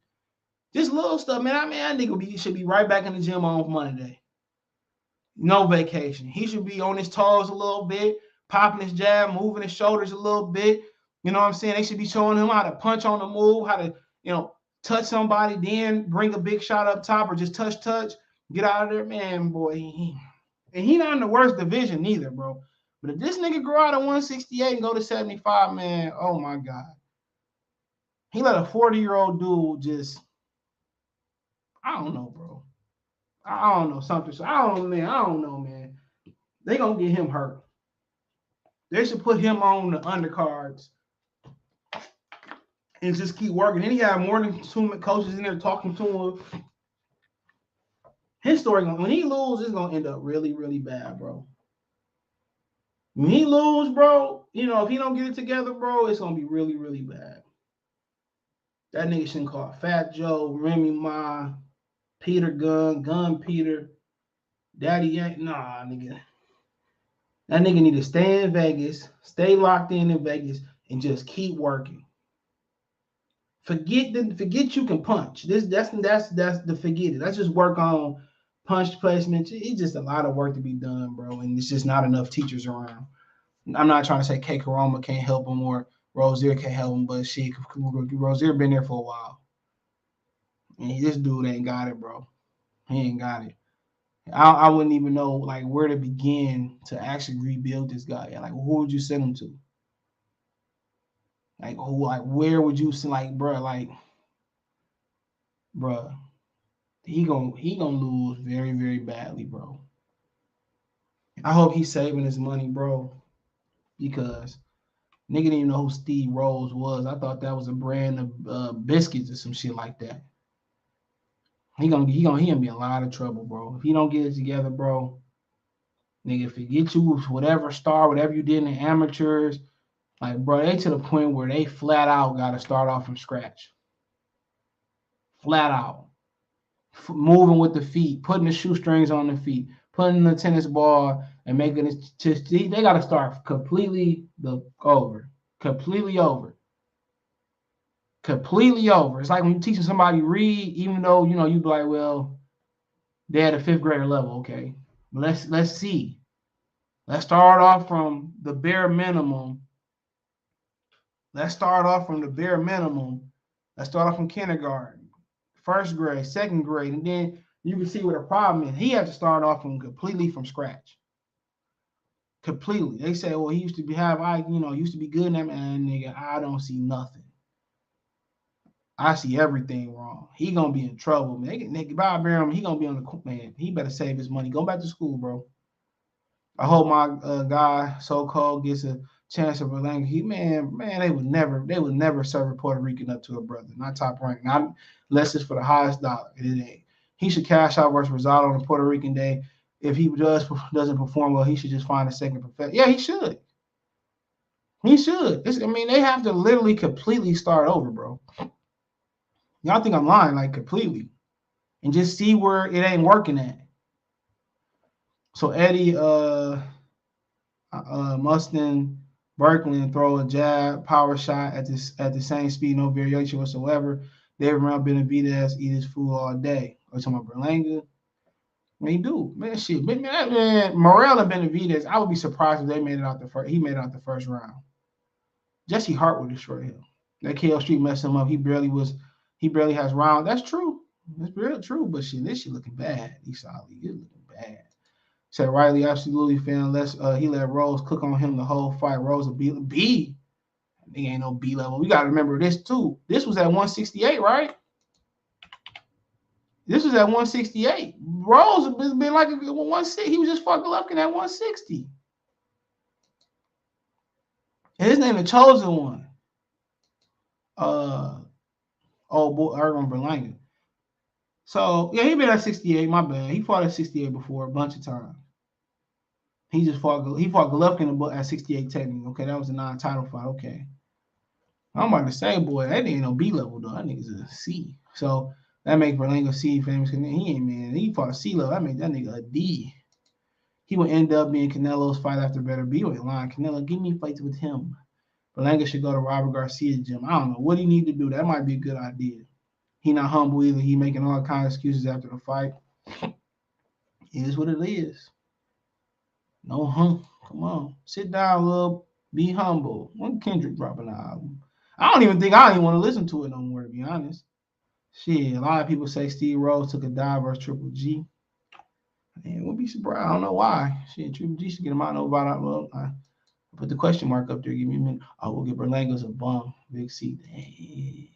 Just little stuff, man. That nigga should be right back in the gym on Monday. No vacation. He should be on his toes a little bit, popping his jab, moving his shoulders a little bit. You know what I'm saying? They should be showing him how to punch on the move, how to, touch somebody, then bring a big shot up top or just touch, get out of there. Man, boy, he not in the worst division either, bro. But if this nigga grow out of 168 and go to 75, man, oh my God. He let a 40-year-old dude just, I don't know, bro. I don't know, something. I don't know, man. They gonna get him hurt. They should put him on the undercards and just keep working. Then he had more than 2 coaches in there talking to him. His story, when he loses, it's gonna end up really, really bad, bro. When he lose, bro, if he don't get it together, bro, it's gonna be really, really bad. That nigga shouldn't call Fat Joe, Remy Ma, Peter Gun Peter, Daddy Yank. Nah, nigga. That nigga need to stay in Vegas, stay locked in Vegas, and just keep working. Forget you can punch. That's the forget it. Let's just work on punch placement. It's just a lot of work to be done, bro, and it's just not enough teachers around. I'm not trying to say K. Karoma can't help him or Rozier can't help him, but shit, Rozier been there for a while. And this dude ain't got it, bro. He ain't got it. I wouldn't even know like where to begin to actually rebuild this guy. Like, who would you send him to? Like, where would you send? Like, bro, he gonna lose very, very badly, bro. I hope he's saving his money, bro, because nigga didn't even know who Steve Rose was. I thought that was a brand of biscuits or some shit like that. He gonna be in a lot of trouble, bro. If he don't get it together, bro, nigga, forget you whatever you did in the amateurs, like, bro, they to the point where they flat out got to start off from scratch. Flat out. Moving with the feet, putting the shoestrings on the feet, putting the tennis ball and making it just, they got to start completely over. Completely over. Completely over. It's like when you're teaching somebody to read, even though, you know, you be like, well, they're at a 5th grader level, okay. Let's see. Let's start off from the bare minimum. Let's start off from kindergarten, 1st grade, 2nd grade, and then you can see what the problem is. He had to start off completely from scratch. Completely. They say, well, he used to be good in that, man. Nigga, I don't see nothing. I see everything wrong. He gonna be in trouble, man. Nigga, Bob Barham, he gonna be on the man. He better save his money. Go back to school, bro. I hope my guy so-called gets a chance of Berlanga. Man, they would never serve a Puerto Rican up to a brother, not top rank, not unless it's for the highest dollar. It ain't. He should cash out versus Rosado on a Puerto Rican day. If he doesn't perform well, he should just find a second profession. Yeah, he should. He should. They have to literally completely start over, bro. Y'all think I'm lying, like completely, and just see where it ain't working at. So Eddie, Mustin, Berkland throw a jab, power shot at the same speed, no variation whatsoever. David around Benavidez eat his food all day. Or talking about Berlanga. Man, dude, man, shit, man, Morel and Benavidez. I would be surprised if they made it out the first. He made it out the first round. Jesse Hart would destroy him. That KO Street messed him up. He barely has round. That's true. That's real true. But shit, this shit looking bad. He's solid. He's looking bad. Said Riley absolutely fan. He let Rose cook on him the whole fight. Rose a B. I think ain't no B level. We gotta remember this too. This was at 168, right? This was at 168. Rose has been like a 160. He was just fucking looking at 160. And his name the Chosen One. Errol Berlanga. So yeah, he been at 68. My bad. He fought at 68 before a bunch of times. He fought Golovkin at 68 technically. Okay, that was a non-title fight. Okay. I'm about to say, boy, that ain't no B level though. That nigga's a C. So that make Berlanga C famous. He ain't, man. He fought a C level. That make that nigga a D. He would end up being Canelo's fight after better B. You ain't lying. Canelo, give me fights with him. Berlanga should go to Robert Garcia's gym. I don't know what he need to do. That might be a good idea. He not humble either. He making all kinds of excuses after the fight. It is what it is. No come on. Sit down, little. Be humble. When Kendrick dropping an album? I don't even want to listen to it no more, to be honest. Shit, a lot of people say Steve Rose took a dive versus Triple G. Man, we'll be surprised. I don't know why. Shit, Triple G should get him out. No about well, I put the question mark up there. Give me a minute. I will get Berlanga's a bum. Big C. Dang.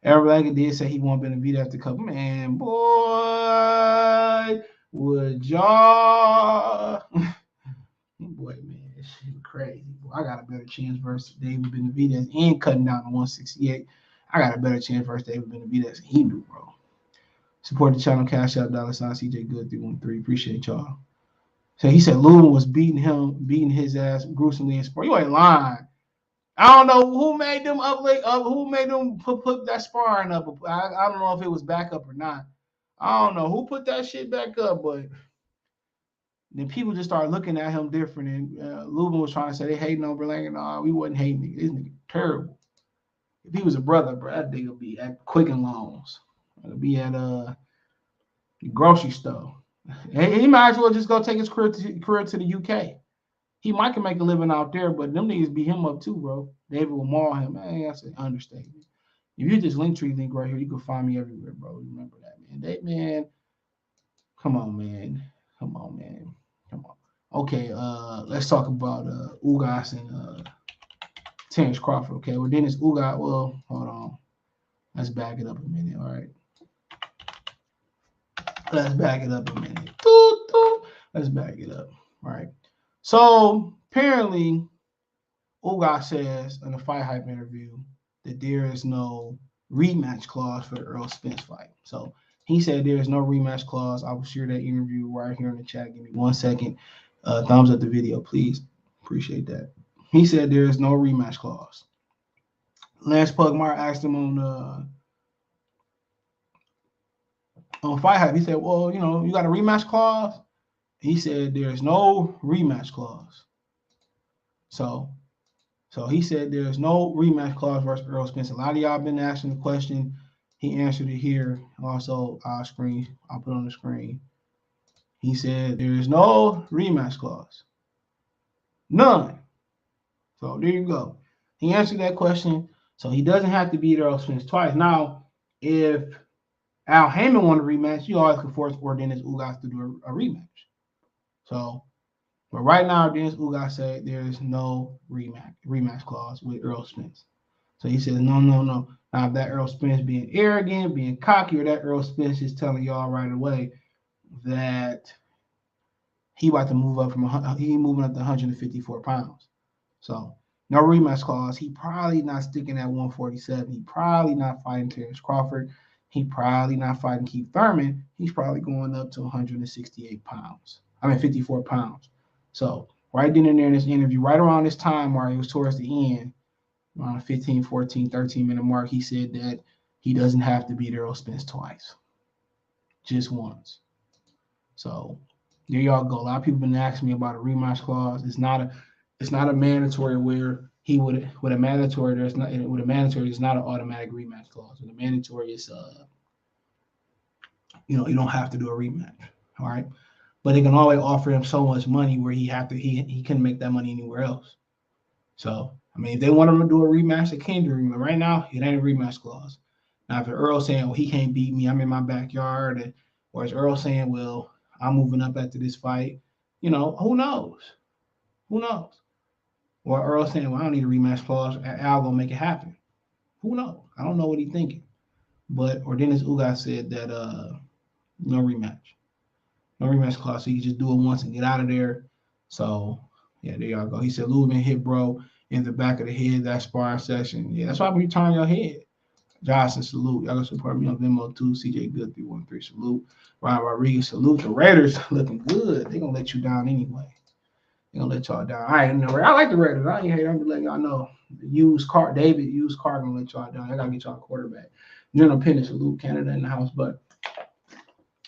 Errol Berlanga did say he won't Benavidez after couple. Man, boy, would y'all? Boy, man, this shit crazy. Boy, I got a better chance versus David Benavidez and cutting down to 168. I got a better chance versus David Benavidez than he do, bro. Support the channel, Cash App, $, CJ Good 313. Appreciate y'all. So he said Lula was beating his ass gruesomely in sport. You ain't lying. I don't know who made them who made them put that sparring up. I don't know if it was back up or not. I don't know who put that shit back up, but then people just started looking at him different. And Lubin was trying to say they hating on Berlanga. No, we wasn't hating. This nigga terrible. If he was a brother, bro, that nigga would be at Quicken Loans. It'll be at the grocery store. He might as well just go take his career to the UK. He might can make a living out there, but them niggas beat him up too, bro. David will maul him. Man, that's an understatement. If you just Linktree link right here, you can find me everywhere, bro. Remember that, man. Come on, man. Come on. Okay, let's talk about Ugas and Terrence Crawford. Okay, well, then it's Ugas. Well, hold on. Let's back it up a minute, all right? Let's back it up a minute. Let's back it up, all right? So apparently, Ugas says in a Fight Hype interview that there is no rematch clause for the Errol Spence fight. So he said there is no rematch clause. I will share that interview right here in the chat. Give me 1 second. Thumbs up the video, please. Appreciate that. He said there is no rematch clause. Lance Pugmire asked him on Fight Hype. He said, well, you got a rematch clause? He said there's no rematch clause. So So he said there's no rematch clause versus Errol Spence. A lot of y'all been asking the question. He answered it here. Also, I'll put on the screen. He said there is no rematch clause. None. So there you go. He answered that question. So he doesn't have to beat Errol Spence twice. Now, if Al Heyman won a rematch, you always can force Yordenis Ugas to do a rematch. So, but right now, Yordenis Ugas said there is no rematch clause with Errol Spence. So he says, no. Now, if that Errol Spence being arrogant, being cocky, or that Errol Spence is telling y'all right away that he about to move up he moving up to 154 pounds. So no rematch clause. He probably not sticking at 147. He probably not fighting Terrence Crawford. He probably not fighting Keith Thurman. He's probably going up to 168 pounds. 54 pounds. So right then and there in this interview, right around this time where it was towards the end, around 15, 14, 13-minute mark, he said that he doesn't have to beat Errol Spence twice. Just once. So there y'all go. A lot of people been asking me about a rematch clause. It's not a mandatory where he would with a mandatory there's not an automatic rematch clause. With a mandatory is you don't have to do a rematch. All right. But they can always offer him so much money where he couldn't make that money anywhere else. So if they want him to do a rematch, they can do a rematch. Right now, it ain't a rematch clause. Now if Earl saying, well, he can't beat me, I'm in my backyard, or is Earl saying, well, I'm moving up after this fight, who knows? Who knows? Or Earl saying, well, I don't need a rematch clause. Al gonna make it happen. Who knows? I don't know what he's thinking. But Yordenis Ugas said that no rematch. No rematch clause. So you just do it once and get out of there. So yeah, there y'all go. He said Lou been hit, bro, in the back of the head, that sparring session. Yeah, that's why we turn your head. Johnson, salute. Y'all go support me on Venmo too. CJ Good 313, salute. Ryan Rodriguez, salute. The Raiders looking good. They're gonna let you down anyway. They're gonna let y'all down. I like the Raiders. I ain't hate. I'm just letting y'all know. Used car gonna let y'all down. I gotta get y'all a quarterback. General Penny, salute. Canada in the house, but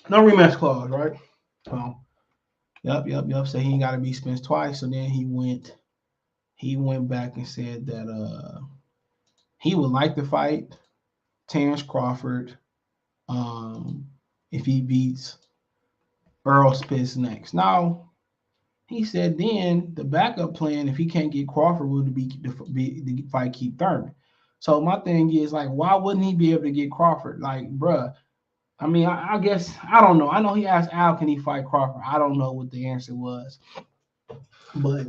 no rematch clause, right? So yep. So he ain't gotta beat Spence twice. So then he went back and said that he would like to fight Terrence Crawford if he beats Errol Spence next. Now, he said then the backup plan, if he can't get Crawford, would be to fight Keith Thurman. So my thing is, why wouldn't he be able to get Crawford? Bruh, I guess, I don't know. I know he asked Al, can he fight Crawford? I don't know what the answer was. But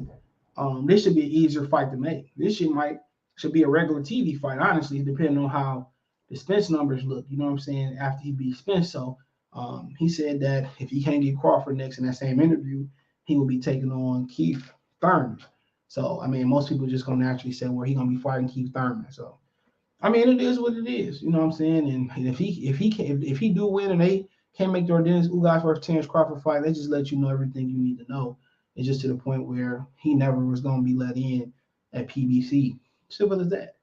this should be an easier fight to make. This should be a regular TV fight, honestly, depending on how the Spence numbers look, you know what I'm saying, after he beat Spence. So he said that if he can't get Crawford next in that same interview, he will be taking on Keith Thurman. So, most people just going to naturally say, well, he's going to be fighting Keith Thurman. So, it is what it is, you know what I'm saying? And if he do win and they can't make the Yordenis Ugas versus Terrence Crawford fight, they just let you know everything you need to know. It's just to the point where he never was going to be let in at PBC. Simple as that.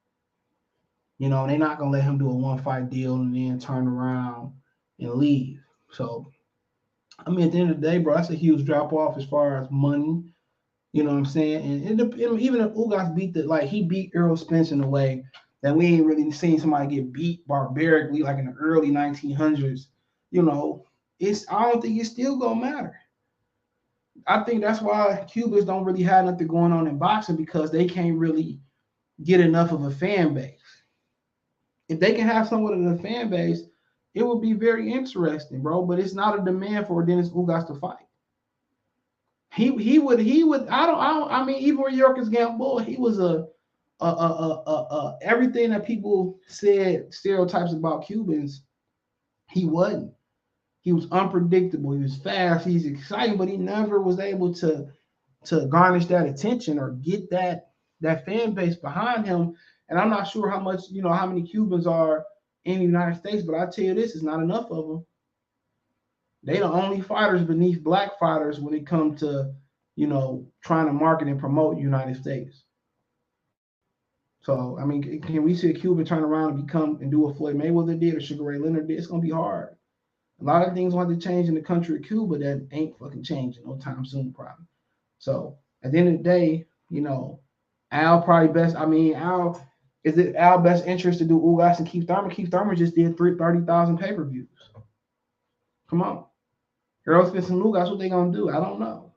They're not going to let him do a one-fight deal and then turn around and leave. So, at the end of the day, bro, that's a huge drop-off as far as money. You know what I'm saying? And even if Ugas he beat Errol Spence in a way that we ain't really seen somebody get beat barbarically like in the early 1900s. I don't think it's still going to matter. I think that's why Cubans don't really have nothing going on in boxing, because they can't really get enough of a fan base. If they can have somewhat of a fan base, it would be very interesting, bro. But it's not a demand for Yordenis Ugas to fight. He would. Even with Yorkers Gamboa, he was everything that people said stereotypes about Cubans. He wasn't. He was unpredictable. He was fast. He's exciting, but he never was able to garnish that attention or get that fan base behind him. And I'm not sure how many Cubans are in the United States, but I tell you this, is not enough of them. They the only fighters beneath black fighters when it comes to, trying to market and promote the United States. So, can we see a Cuban turn around and do what Floyd Mayweather did or Sugar Ray Leonard did? It's going to be hard. A lot of things want to change in the country of Cuba that ain't fucking changing no time soon, probably. So, at the end of the day, Al probably best. I mean, Al, is it Al best interest to do Ugas and Keith Thurman? Keith Thurman just did 30,000 pay-per-views. Come on. Errol Spence and Ugas, what they gonna do? I don't know.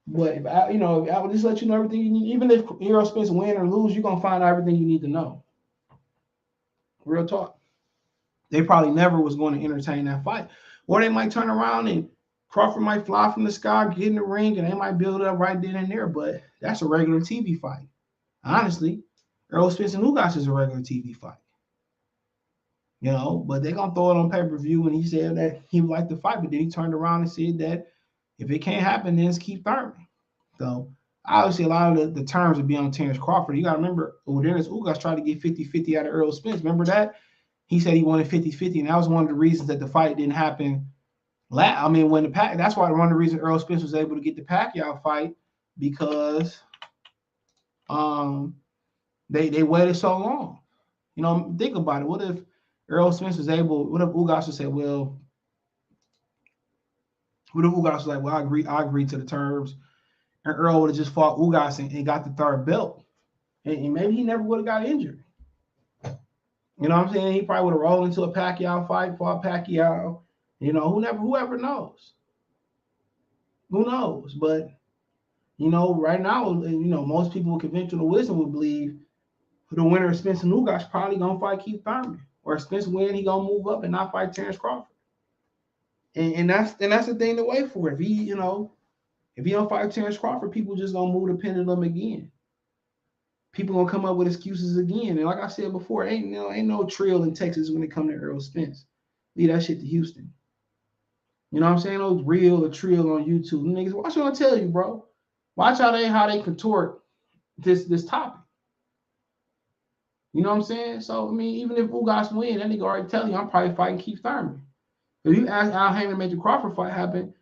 But if I, if I would just let you know everything you need, even if Errol Spence win or lose, you're gonna find out everything you need to know. Real talk. They probably never was going to entertain that fight. Or they might turn around and Crawford might fly from the sky, get in the ring, and they might build it up right then and there. But that's a regular TV fight. Honestly, Errol Spence and Ugas is a regular TV fight. But they're going to throw it on pay-per-view, and he said that he would like to fight, but then he turned around and said that if it can't happen, then it's Keith Thurman. So, obviously, a lot of the terms would be on Terrence Crawford. You got to remember, Yordenis Ugas tried to get 50-50 out of Errol Spence. Remember that? He said he wanted 50-50, and that was one of the reasons that the fight didn't happen. That's why one of the reasons Errol Spence was able to get the Pacquiao fight, because they waited so long. Think about it. What if Errol Spence was able? What if Ugas would say, well, what if Ugas was like, well, I agree to the terms, and Errol would have just fought Ugas and got the third belt, and maybe he never would have got injured. You know what I'm saying? He probably would have rolled into a Pacquiao fight, fought Pacquiao. Whoever knows. Who knows? But, right now, most people with conventional wisdom would believe the winner of Spence and Ugas probably going to fight Keith Thurman. Or if Spence win, he going to move up and not fight Terrence Crawford. And that's the thing to wait for. If he don't fight Terrence Crawford, people just going to move the pendulum again. People gonna come up with excuses again. And like I said before, ain't no trill in Texas when it comes to Errol Spence. Leave that shit to Houston. You know what I'm saying? No real or trill on YouTube. Niggas, watch what I tell you, bro. Watch how they contort this topic. You know what I'm saying? So, even if Ugas win, that nigga already tell you I'm probably fighting Keith Thurman. If you ask Al Haymon to make the Crawford fight happen,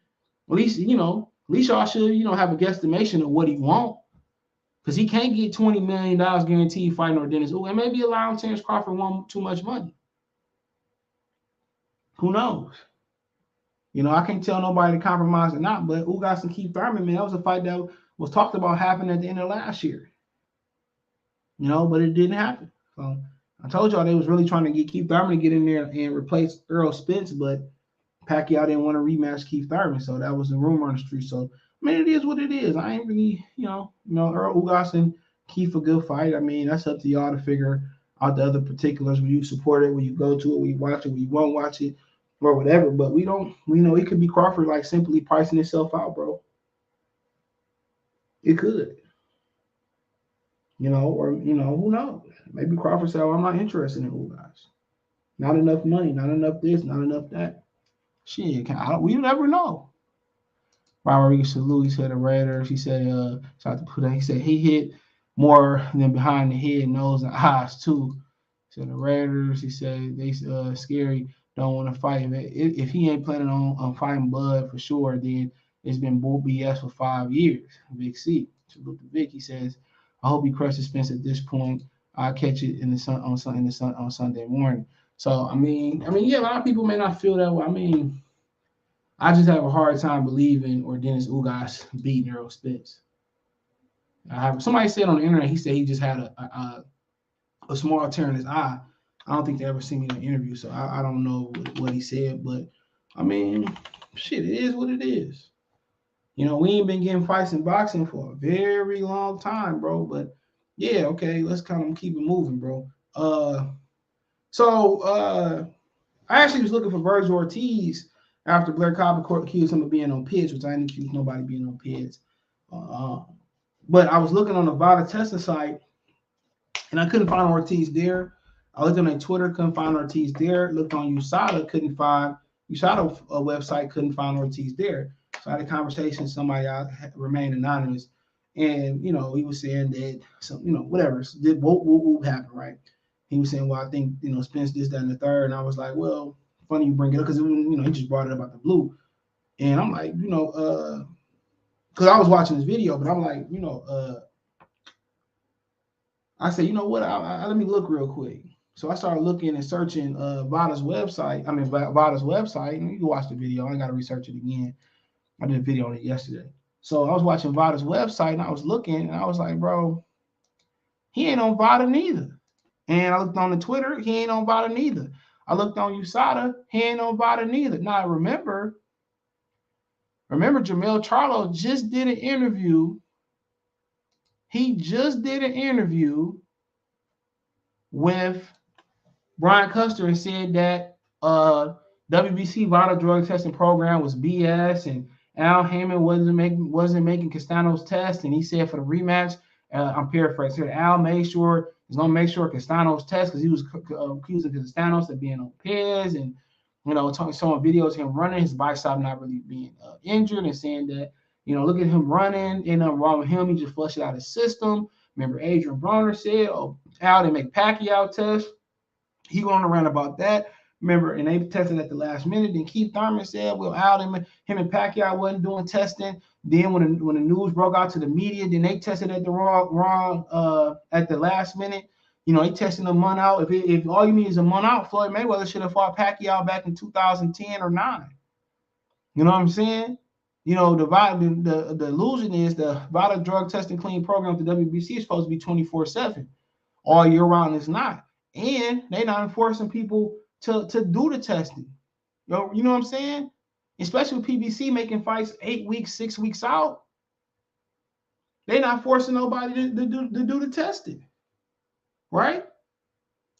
at least y'all should, have a guesstimation of what he want. Because he can't get $20 million guaranteed fighting Yordenis. And maybe allowing Terrence Crawford want too much money. Who knows? I can't tell nobody to compromise or not, but Ugas and Keith Thurman, man, that was a fight that was talked about happening at the end of last year. But it didn't happen. So I told y'all they was really trying to get Keith Thurman to get in there and replace Errol Spence, but Pacquiao didn't want to rematch Keith Thurman, so that was the rumor on the street. So it is what it is. I ain't really, Errol Ugas and Keith a good fight. That's up to y'all to figure out the other particulars. Will you support it? Will you go to it? Will you watch it? Will you won't watch it? Or whatever. But we it could be Crawford like simply pricing itself out, bro. It could. Who knows? Maybe Crawford said, I'm not interested in Ugas. Not enough money, not enough this, not enough that. Shit, we never know. Rodriguez salute. He said the Raiders. He said, he said he hit more than behind the head, nose, and eyes too. He said the Raiders. He said they scary, don't want to fight. If he ain't planning on fighting Bud for sure, then it's been bull BS for 5 years. Big C. Salute to Vic. He says, I hope he crushes Spence at this point. I'll catch it in the sun on Sunday morning. So yeah, a lot of people may not feel that way. I just have a hard time believing Yordenis Ugas beating Errol Spence. Somebody said on the internet, he said he just had a small tear in his eye. I don't think they ever seen me in an interview, so I don't know what he said. But shit, it is what it is. We ain't been getting fights in boxing for a very long time, bro. But yeah, okay, let's kind of keep it moving, bro. I actually was looking for Virgil Ortiz after Blair Cobbs accused him of being on PIDs, which I didn't accuse nobody of being on PIDs. But I was looking on the Vada testing site, and I couldn't find Ortiz there. I looked on their Twitter, couldn't find Ortiz there. Looked on USADA, couldn't find USADA website, couldn't find Ortiz there. So I had a conversation with somebody remained anonymous, and he was saying that whatever did what happened, right? He was saying, well, I think Spence this, that, and the third, and I was like, well, funny you bring it up because he just brought it up out the blue, and I'm like, because I was watching this video, but I'm like, I said, what? Let me look real quick. So I started looking and searching Vada's website. Vada's website, and you can watch the video. I ain't got to research it again. I did a video on it yesterday. So I was watching Vada's website and I was looking and I was like, bro, he ain't on Vada neither. And I looked on the Twitter, he ain't on Vada neither. I looked on USADA, he ain't on Vada neither. Now remember Jamel Charlo just did an interview. He just did an interview with Brian Custer and said that WBC Vada drug testing program was BS and Al Heyman wasn't making Castano's test, and he said for the rematch, I'm paraphrasing, Al made sure he's gonna make sure Castano's test because he was accusing Castanos of being on Pez and showing videos of him running his bike stop not really being injured and saying that look at him running, ain't nothing wrong with him, he just flushed it out of his system. Remember Adrian Broner said, Al didn't make Pacquiao test. He going around about that. Remember, and they tested at the last minute. Then Keith Thurman said, well, Al, him and Pacquiao wasn't doing testing. Then when the news broke out to the media, then they tested at the wrong at the last minute. They tested a month out. If all you need is a month out, Floyd Mayweather should have fought Pacquiao back in 2010 or 9. You know what I'm saying? The illusion is the Vada drug testing clean program at the WBC is supposed to be 24/7 all year round. It's not. And they're not enforcing people to do the testing. You know what I'm saying? Especially with PBC making fights 8 weeks, 6 weeks out. They're not forcing nobody to do the testing. Right?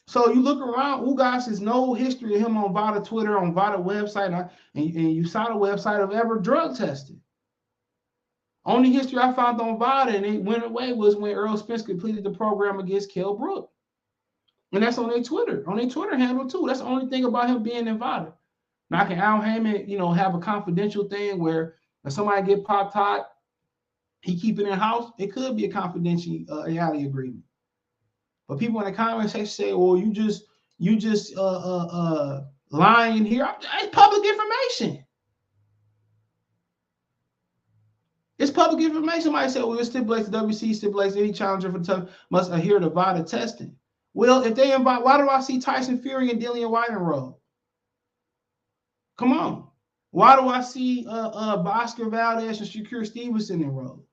So you look around, Ugas has no history of him on Vada Twitter, on Vada website, and USADA website of ever drug tested. Only history I found on Vada, and it went away, was when Errol Spence completed the program against Kell Brook. And that's on their Twitter handle too. That's the only thing about him being in Vada. Now can Al Heyman, have a confidential thing where if somebody get popped hot, he keep it in house. It could be a confidentiality agreement. But people in the comments say, "Well, you just lying here." It's public information. It's public information. Somebody said, "Well, it stipulates the WC stipulates any challenger must adhere to Vada testing." Well, if they invite, why do I see Tyson Fury and Dillian White enrolled? Come on. Why do I see Oscar Valdez and Shakur Stevenson enrolled?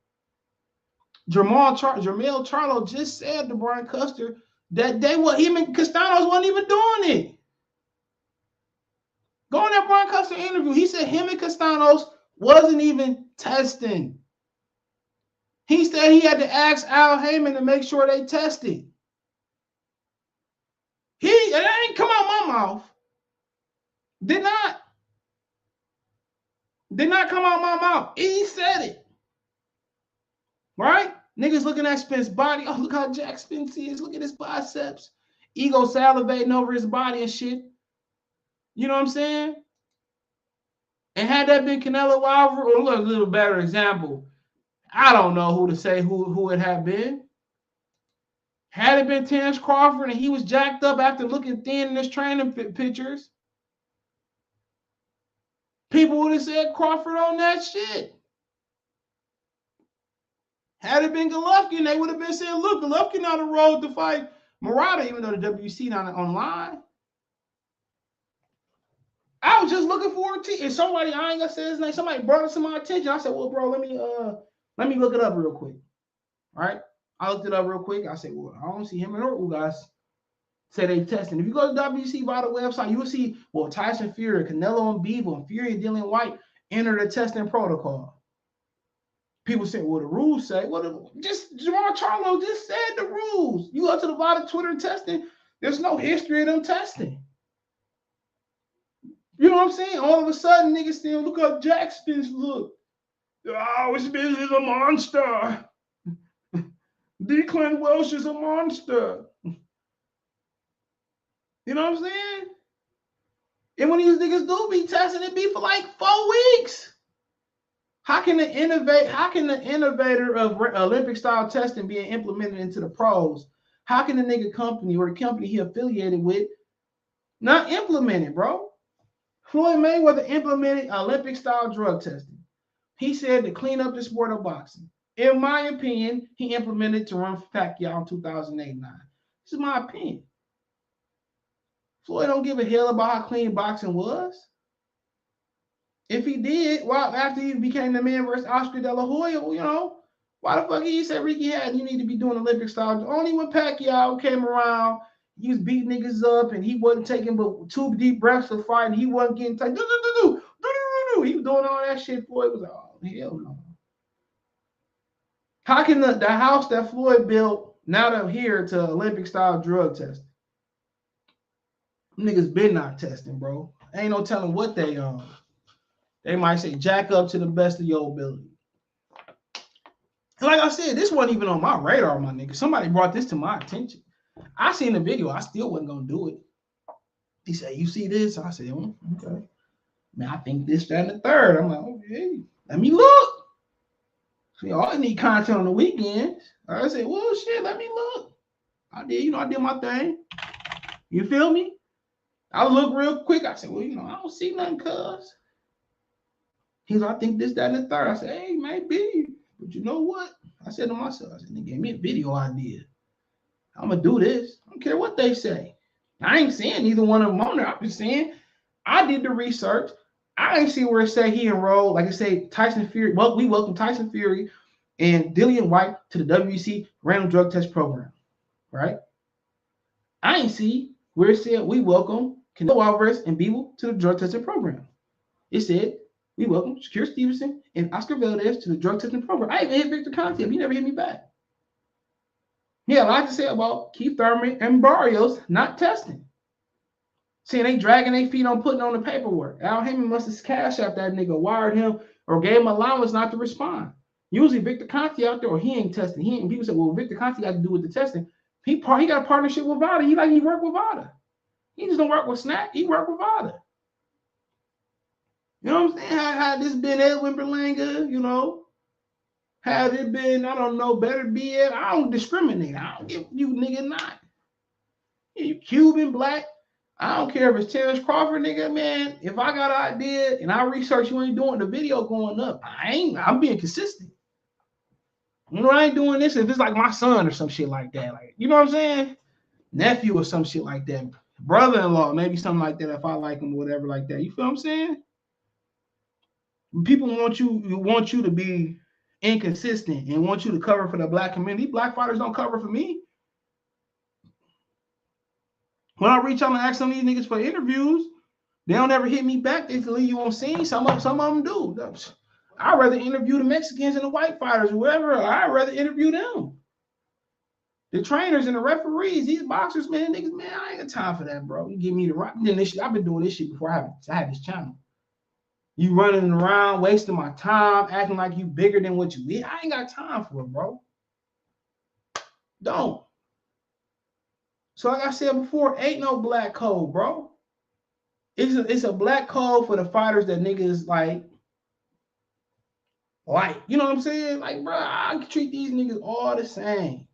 Jamel Charlo just said to Brian Custer that him and Castanos wasn't even doing it. Go on that Brian Custer interview. He said him and Castanos wasn't even testing. He said he had to ask Al Heyman to make sure they tested. It ain't come out my mouth. Did not come out my mouth. He said it. Right? Niggas looking at Spence's body. Oh, look how jacked Spence is. Look at his biceps. Ego salivating over his body and shit. You know what I'm saying? And had that been Canelo Alvarez, or look, a little better example. I don't know who to say who it had been. Had it been Terrence Crawford and he was jacked up after looking thin in his training pictures, people would have said Crawford on that shit. Had it been Golovkin, they would have been saying, look, Golovkin on the road to fight Murata, even though the WC not online. I was just looking for a team. And somebody, I ain't gonna say his name, somebody brought it to my attention. I said, well, bro, let me look it up real quick. All right. I looked it up real quick. I said, well, I don't see him and Ugas say they testing. If you go to the WBC Vada website, you will see, well, Tyson Fury, Canelo and Beaver, and Fury and Dillian White enter the testing protocol. People say, well, the rules say, well, just Jamel Charlo just said the rules. You go to the Vada Twitter testing, there's no history of them testing. You know what I'm saying? All of a sudden, niggas still look up Jack Spence look. Oh, Spence is a monster. Declan Welsh is a monster. You know what I'm saying? And when these niggas do be testing, it be for like 4 weeks. How can the innovator of Olympic style testing being implemented into the pros? How can the nigga company or the company he affiliated with not implement it, bro? Floyd Mayweather implemented Olympic style drug testing. He said to clean up the sport of boxing. In my opinion, he implemented to run Pacquiao in 2008-9. This is my opinion. Floyd don't give a hell about how clean boxing was. if he did, well, after he became the man versus Oscar De La Hoya, well, you know, why the fuck he said Ricky Hatton, you need to be doing Olympic style? Only when Pacquiao came around, he was beating niggas up and he wasn't taking but 2 deep breaths to fight and he wasn't getting tight. He was doing all that shit. Floyd was like, oh, hell no. How can the house that Floyd built now they're here to Olympic style drug testing? Niggas been not testing, bro. Ain't no telling what they on. They might say jack up to the best of your ability. And like I said, this wasn't even on my radar, my nigga. Somebody brought this to my attention. I seen the video. I still wasn't gonna do it. He said, "You see this?" I said, "Okay." Man, I think this, that, and the third. I'm like, okay, let me look. See, I need content on the weekends. I said, well, shit, let me look. I did, I did my thing. You feel me? I looked real quick. I said, well, I don't see nothing, cuz. He's like, I think this, that, and the third. I said, hey, maybe. But you know what? I said to myself, I said, they gave me a video idea. I'm going to do this. I don't care what they say. I ain't saying neither one of them on there. I'm just saying I did the research. I ain't see where it say he enrolled. Like I say, Tyson Fury. Well, we welcome Tyson Fury and Dillian White to the WBC random drug test program. Right? I ain't see where it said we welcome Canelo Alvarez and Bivol to the drug testing program. It said we welcome Shakir Stevenson and Oscar Valdez to the drug testing program. I even hit Victor Conte. He never hit me back. He had a lot to say about Keith Thurman and Barrios not testing. See, they dragging their feet on putting on the paperwork. Al Heyman must have cashed out that nigga, wired him, or gave him allowance not to respond. Usually Victor Conte out there, or he ain't testing. And people say, well, Victor Conte got to do with the testing. He got a partnership with Vada. He work with Vada. He just don't work with Snack. He work with Vada. You know what I'm saying? Had this been Edwin Berlanga, had it been, I don't know, better be it. I don't discriminate. I don't give you nigga not. You Cuban, black. I don't care if it's Terrence Crawford, nigga, man. If I got an idea and I research you ain't doing the video going up, I'm being consistent. I ain't doing this if it's like my son or some shit like that. Like, you know what I'm saying? Nephew or some shit like that. Brother-in-law, maybe something like that if I like him or whatever like that. You feel what I'm saying? People want you to be inconsistent and want you to cover for the black community. Black fighters don't cover for me. When I reach out and ask some of these niggas for interviews, they don't ever hit me back. They can leave you on scene. Some of them do. I'd rather interview the Mexicans and the white fighters, whoever. I'd rather interview them. The trainers and the referees, these boxers, man, niggas, man, I ain't got time for that, bro. You give me the right. I've been doing this shit before I had this channel. You running around, wasting my time, acting like you bigger than what you is. I ain't got time for it, bro. Don't. So like I said before, ain't no black code, bro. It's a black code for the fighters that niggas like. You know what I'm saying? Like, bro, I can treat these niggas all the same.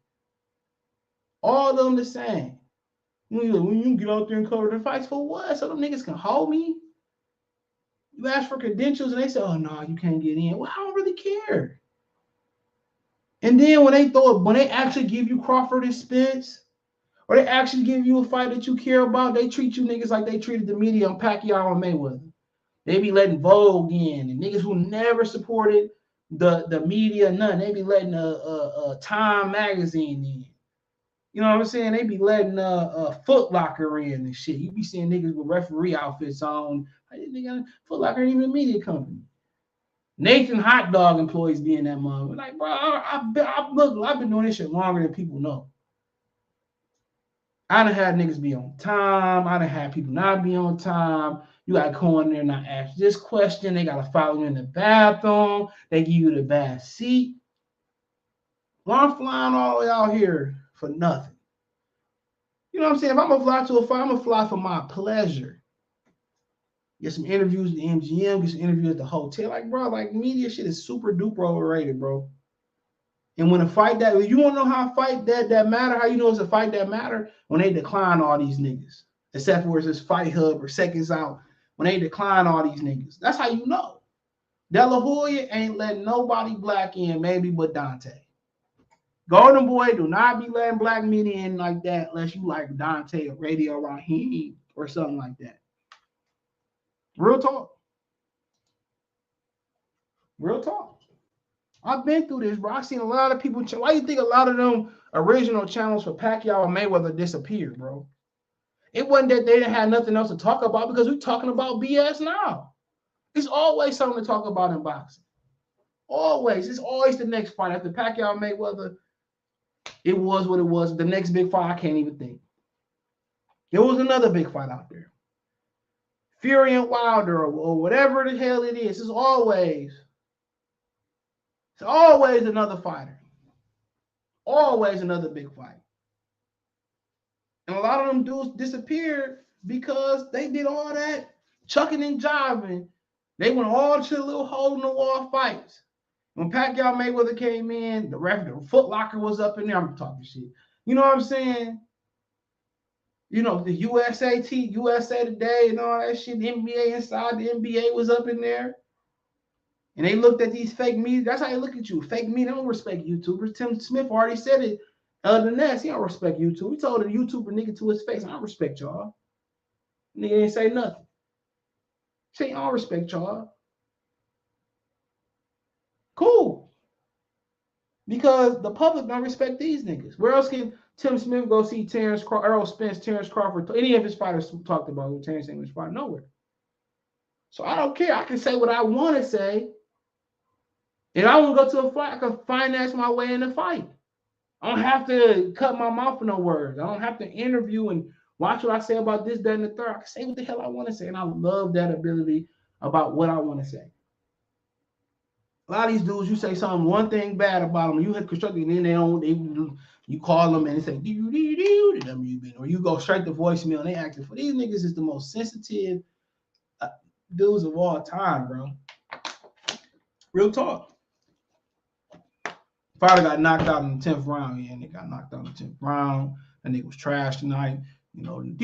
All of them the same. When you get out there and cover the fights for what? So them niggas can hold me? You ask for credentials and they say, oh, no, you can't get in. Well, I don't really care. And then when they actually give you Crawford and Spence, or they actually give you a fight that you care about, they treat you niggas like they treated the media on Pacquiao and Mayweather. They be letting Vogue in, and niggas who never supported the media, none. They be letting Time magazine in. You know what I'm saying? They be letting Foot Locker in and shit. You be seeing niggas with referee outfits on. Foot Locker ain't even a media company. Nathan Hot Dog employees be in that mother. Like, bro, I've been doing this shit longer than people know. I done had niggas be on time. I done had people not be on time. You got to go in there and not ask this question. They got to follow you in the bathroom. They give you the bad seat. Well, I'm flying all the way out here for nothing. You know what I'm saying? If I'm going to fly to a fight, I'm going to fly for my pleasure. Get some interviews at the MGM, get some interviews at the hotel. Like, bro, like media shit is super duper overrated, bro. And when a fight that, you want to know how a fight that matter, how you know it's a fight that matter? When they decline all these niggas. Except for it's this Fight Hub or Seconds Out. When they decline all these niggas. That's how you know. De La Hoya ain't letting nobody black in, maybe but Dante. Golden Boy do not be letting black men in like that unless you like Dante or Radio Raheem or something like that. Real talk. Real talk. I've been through this, bro. I've seen a lot of people. Why do you think a lot of them original channels for Pacquiao and Mayweather disappeared, bro? It wasn't that they didn't have nothing else to talk about because we're talking about BS now. There's always something to talk about in boxing. Always. It's always the next fight. After Pacquiao and Mayweather, it was what it was. The next big fight, I can't even think. There was another big fight out there. Fury and Wilder or whatever the hell it is. It's always another fighter. Always another big fight. And a lot of them dudes disappeared because they did all that chucking and jiving. They went all to the little hole in the wall fights. When Pacquiao Mayweather came in, the Foot Locker was up in there. I'm talking shit. You know what I'm saying? You know, the USA Today and all that shit, the NBA inside the NBA was up in there. And they looked at these fake media. That's how they look at you. Fake media, they don't respect YouTubers. Tim Smith already said it. Other than that, he don't respect YouTube. He told a YouTuber nigga to his face, I don't respect y'all. Nigga ain't say nothing. Say, I don't respect y'all. Cool. Because the public don't respect these niggas. Where else can Tim Smith go see Errol Spence, Terrence Crawford, any of his fighters talked about who Terrence English fought? Nowhere. So I don't care. I can say what I want to say. If I want to go to a fight, I can finance my way in the fight. I don't have to cut my mouth with no words. I don't have to interview and watch what I say about this, that, and the third. I can say what the hell I want to say. And I love that ability about what I want to say. A lot of these dudes, you say something, one thing bad about them, you have constructed, and then you call them and they say, or you go straight to voicemail and they acting for these niggas is the most sensitive dudes of all time, bro. Real talk. Fighter got knocked out in the 10th round. Yeah, and they got knocked out in the 10th round. That nigga was trash tonight. You know, okay,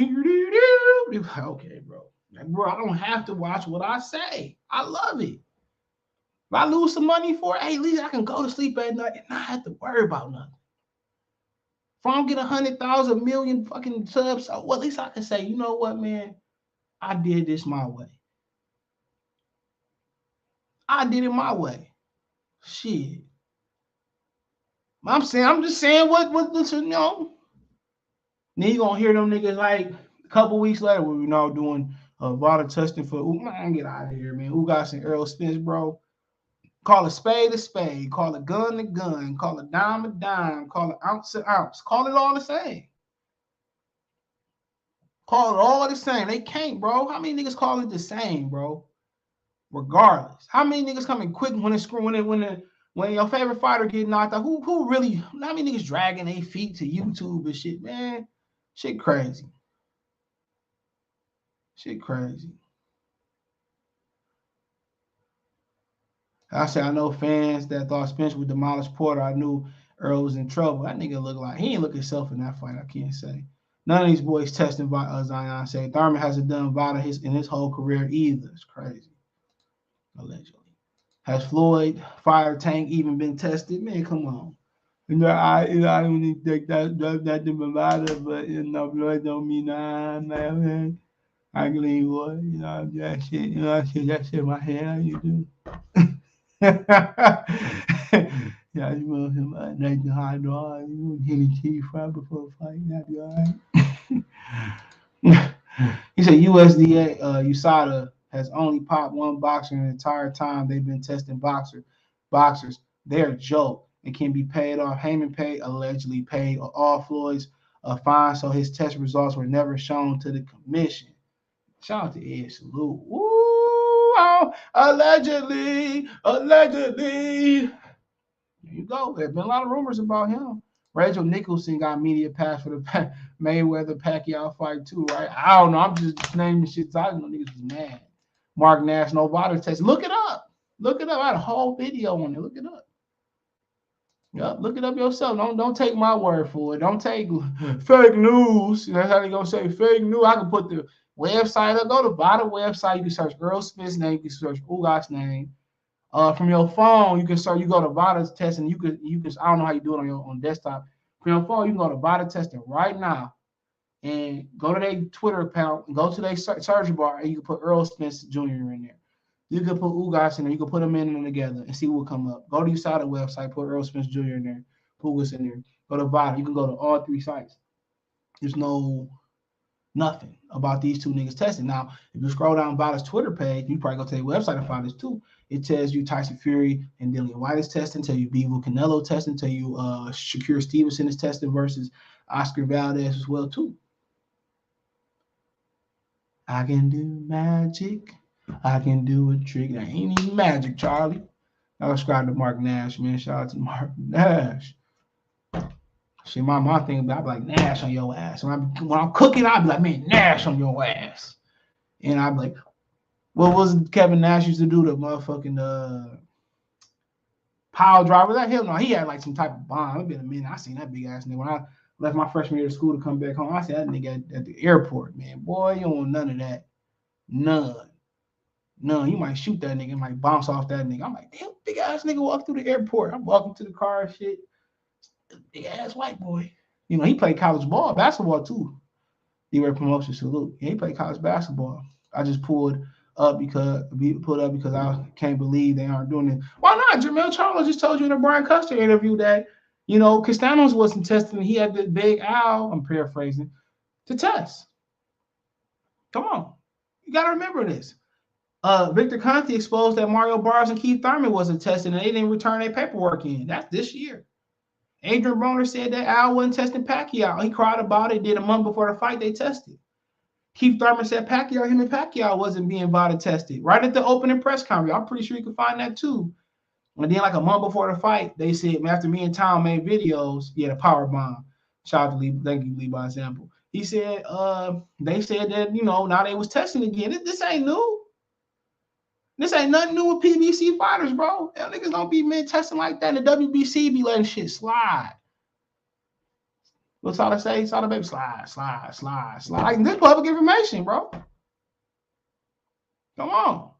bro. Like, bro, I don't have to watch what I say. I love it. If I lose some money for it, hey, at least I can go to sleep at night and not have to worry about nothing. If I don't get 100,000 million fucking subs, well, at least I can say, you know what, man? I did this my way. I did it my way. Shit. I'm just saying what you know. Then you gonna hear them niggas like a couple weeks later, we're now doing Vada testing for man, get out of here, man. Ugas and Errol Spence, bro. Call a spade, call a gun, call a dime, call an ounce. Call it all the same. Call it all the same. They can't, bro. How many niggas call it the same, bro? Regardless. How many niggas come in quick when your favorite fighter get knocked out? Who really, how many niggas dragging their feet to YouTube and shit, man? Shit crazy. Shit crazy. I say I know fans that thought Spence would demolish Porter. I knew Errol was in trouble. That nigga looked like he didn't look himself in that fight. I can't say. None of these boys testing Zion. Say Thurman hasn't done Vada in his whole career either. It's crazy. Allegedly. Has Floyd Fire Tank even been tested? Man, come on. You know, I don't need to take that to Vada, but you know, Floyd don't mean man. I believe boy, you know, that shit, you know, that shit in my head, how you do. Yeah, you know him Nathan High Dog, you hit his teeth right before the fight, that'd be all right. He said USDA USADA has only popped one boxer in the entire time they've been testing boxers. They're a joke and can be paid off. Heyman allegedly paid all Floyd's fine, so his test results were never shown to the commission. Shout out to Ed Salute. Woo! Oh, allegedly. There you go. There's been a lot of rumors about him. Rachel Nicholson got media pass for the Mayweather Pacquiao fight too, right? I don't know. I'm just naming shit. I didn't know niggas was mad. Mark Nash, no Vada test. Look it up. I had a whole video on it. Look it up. Yep, look it up yourself. Don't take my word for it. Don't take fake news. That's how they gonna say fake news. I can put the website up. Go to Vada website. You can search Earl Smith's name. You can search Ugas' name. From your phone, you can search. You go to Vada's test, and you can. I don't know how you do it on desktop. From your phone, you can go to Vada testing right now, and go to their Twitter account, and go to their search bar, and you can put Earl Spence Jr. in there. You can put Ugas in there. You can put them in there together and see what will come up. Go to your side of the website. Put Errol Spence Jr. in there. Put Ugas in there. Go to Vada. You can go to all 3 sites. There's nothing about these 2 niggas testing. Now, if you scroll down Vada's Twitter page, you probably go to their website and find this too. It tells you Tyson Fury and Dillian White is testing, tell you Bivol Canelo testing, tell you Shakur Stevenson is testing versus Oscar Valdez as well too. I can do magic. I can do a trick. That ain't even magic, Charlie. I subscribe to Mark Nash, man. Shout out to Mark Nash. See, my thing about, I be like, Nash on your ass. When I'm cooking, I be like, man, Nash on your ass. And I be like, what was Kevin Nash used to do? The motherfucking pile driver. That him? No, he had like some type of bomb. It's been a minute. I seen that big ass nigga. When I left my freshman year of school to come back home, I seen that nigga at the airport, man. Boy, you don't want none of that. None. You might shoot that nigga, might bounce off that nigga. I'm like, damn, big ass nigga walk through the airport. I'm walking to the car and shit. Big ass white boy. You know, he played college basketball too. D-Ray promotion salute. Yeah, he played college basketball. I just pulled up because I can't believe they aren't doing it. Why not? Jermell Charlo just told you in a Brian Custer interview that, you know, Castanos wasn't testing. He had the big Al, I'm paraphrasing, to test. Come on. You got to remember this. Victor Conte exposed that Mario Barnes and Keith Thurman wasn't testing, and they didn't return their paperwork in. That's this year. Adrian Broner said that Al wasn't testing Pacquiao. He cried about it. Did a month before the fight, they tested. Keith Thurman said him and Pacquiao wasn't being Vada tested. Right at the opening press conference. I'm pretty sure you can find that too. And then like a month before the fight, they said, after me and Tom made videos, he had a power bomb. Shout out to Lee. Thank you, Lee, by example. He said, they said that, you know, now they was testing again. This ain't new. This ain't nothing new with PBC fighters, bro. Hell, niggas don't be men testing like that. And the WBC be letting shit slide. What's all I say? It's all the baby slide. Like, this public information, bro. Come on.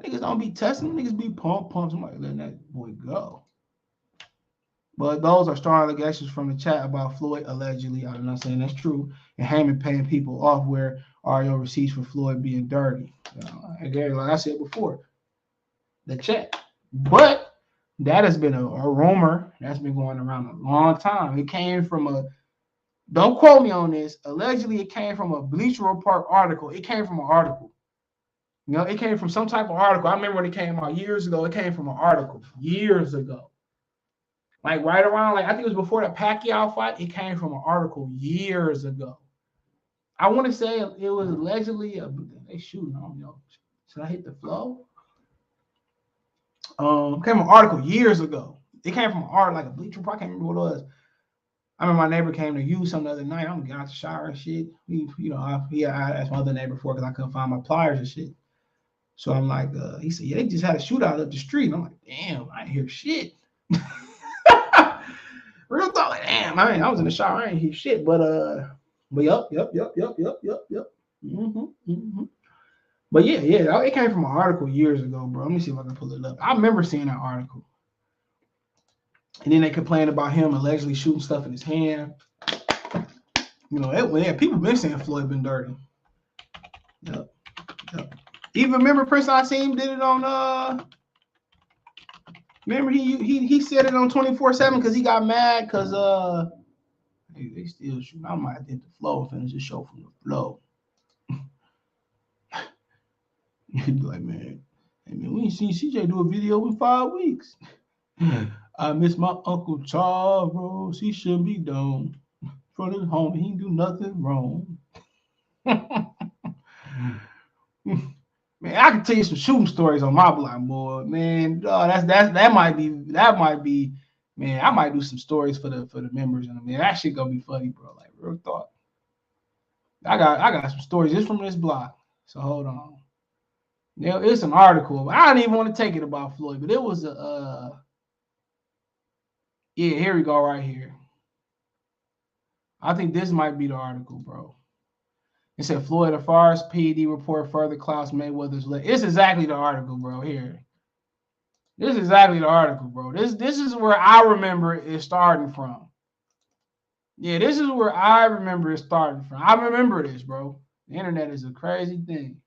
Niggas don't be testing. Niggas be pump. Somebody letting that boy go. But those are strong allegations from the chat about Floyd allegedly. I'm not saying that's true. And Heyman paying people off. Where are your receipts for Floyd being dirty? Again, like I said before, the check. But that has been a rumor that's been going around a long time. It came from don't quote me on this. Allegedly, it came from a Bleacher Report article. It came from an article. You know, it came from some type of article. I remember when it came out years ago. It came from an article years ago. Like right around, like I think it was before the Pacquiao fight. It came from an article years ago. I want to say it was allegedly they shooting. I don't know. Should I hit the flow? Came from an article years ago. It came from an art like a Bleacher Report. I can't remember what it was. I remember my neighbor came to use some the other night. I'm getting out the shower and shit. I asked my other neighbor for because I couldn't find my pliers and shit. So I'm like, he said, yeah, they just had a shootout up the street. And I'm like, damn, I ain't hear shit. Real thought, like, damn, I was in the shower, I ain't hear shit. But yup. But yeah, it came from an article years ago, bro. Let me see if I can pull it up. I remember seeing that article. And then they complained about him allegedly shooting stuff in his hand. You know, people been saying Floyd been dirty. Yep. Even remember Prince Asim did it on remember he said it on 24/7 because he got mad because they still shooting. I might hit the flow and finish the show from the flow. He'd be like, man, hey man, we ain't seen CJ do a video in 5 weeks. I miss my Uncle Charles. He should be done. For his home, he ain't do nothing wrong. Man, I can tell you some shooting stories on my block, boy. Man, that might be. Man, I might do some stories for the members, and man, that shit gonna be funny, bro. Like real thought. I got some stories just from this block. So hold on. You know, it's an article. I don't even want to take it about Floyd, but it was yeah, here we go right here. I think this might be the article, bro. It said Floyd, a Forest PD report further clouds Mayweather's leg. It's exactly the article, bro. Here. This is exactly the article, bro. This is where I remember it starting from. Yeah, this is where I remember it starting from. I remember this, bro. The internet is a crazy thing.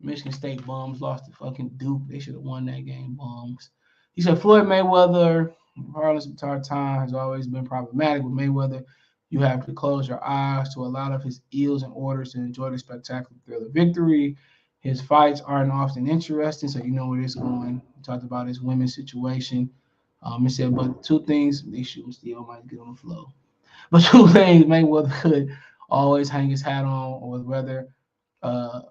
Michigan State bums lost to fucking Duke. They should have won that game, bums. He said Floyd Mayweather, regardless of entire time, has always been problematic. With Mayweather, you have to close your eyes to a lot of his ills in order to enjoy the spectacular thrill of victory. His fights aren't often interesting, so you know where it's going. We talked about his women's situation. He said, but two things, they shoot and steal, might get on the flow. But two things Mayweather could always hang his hat on, uh,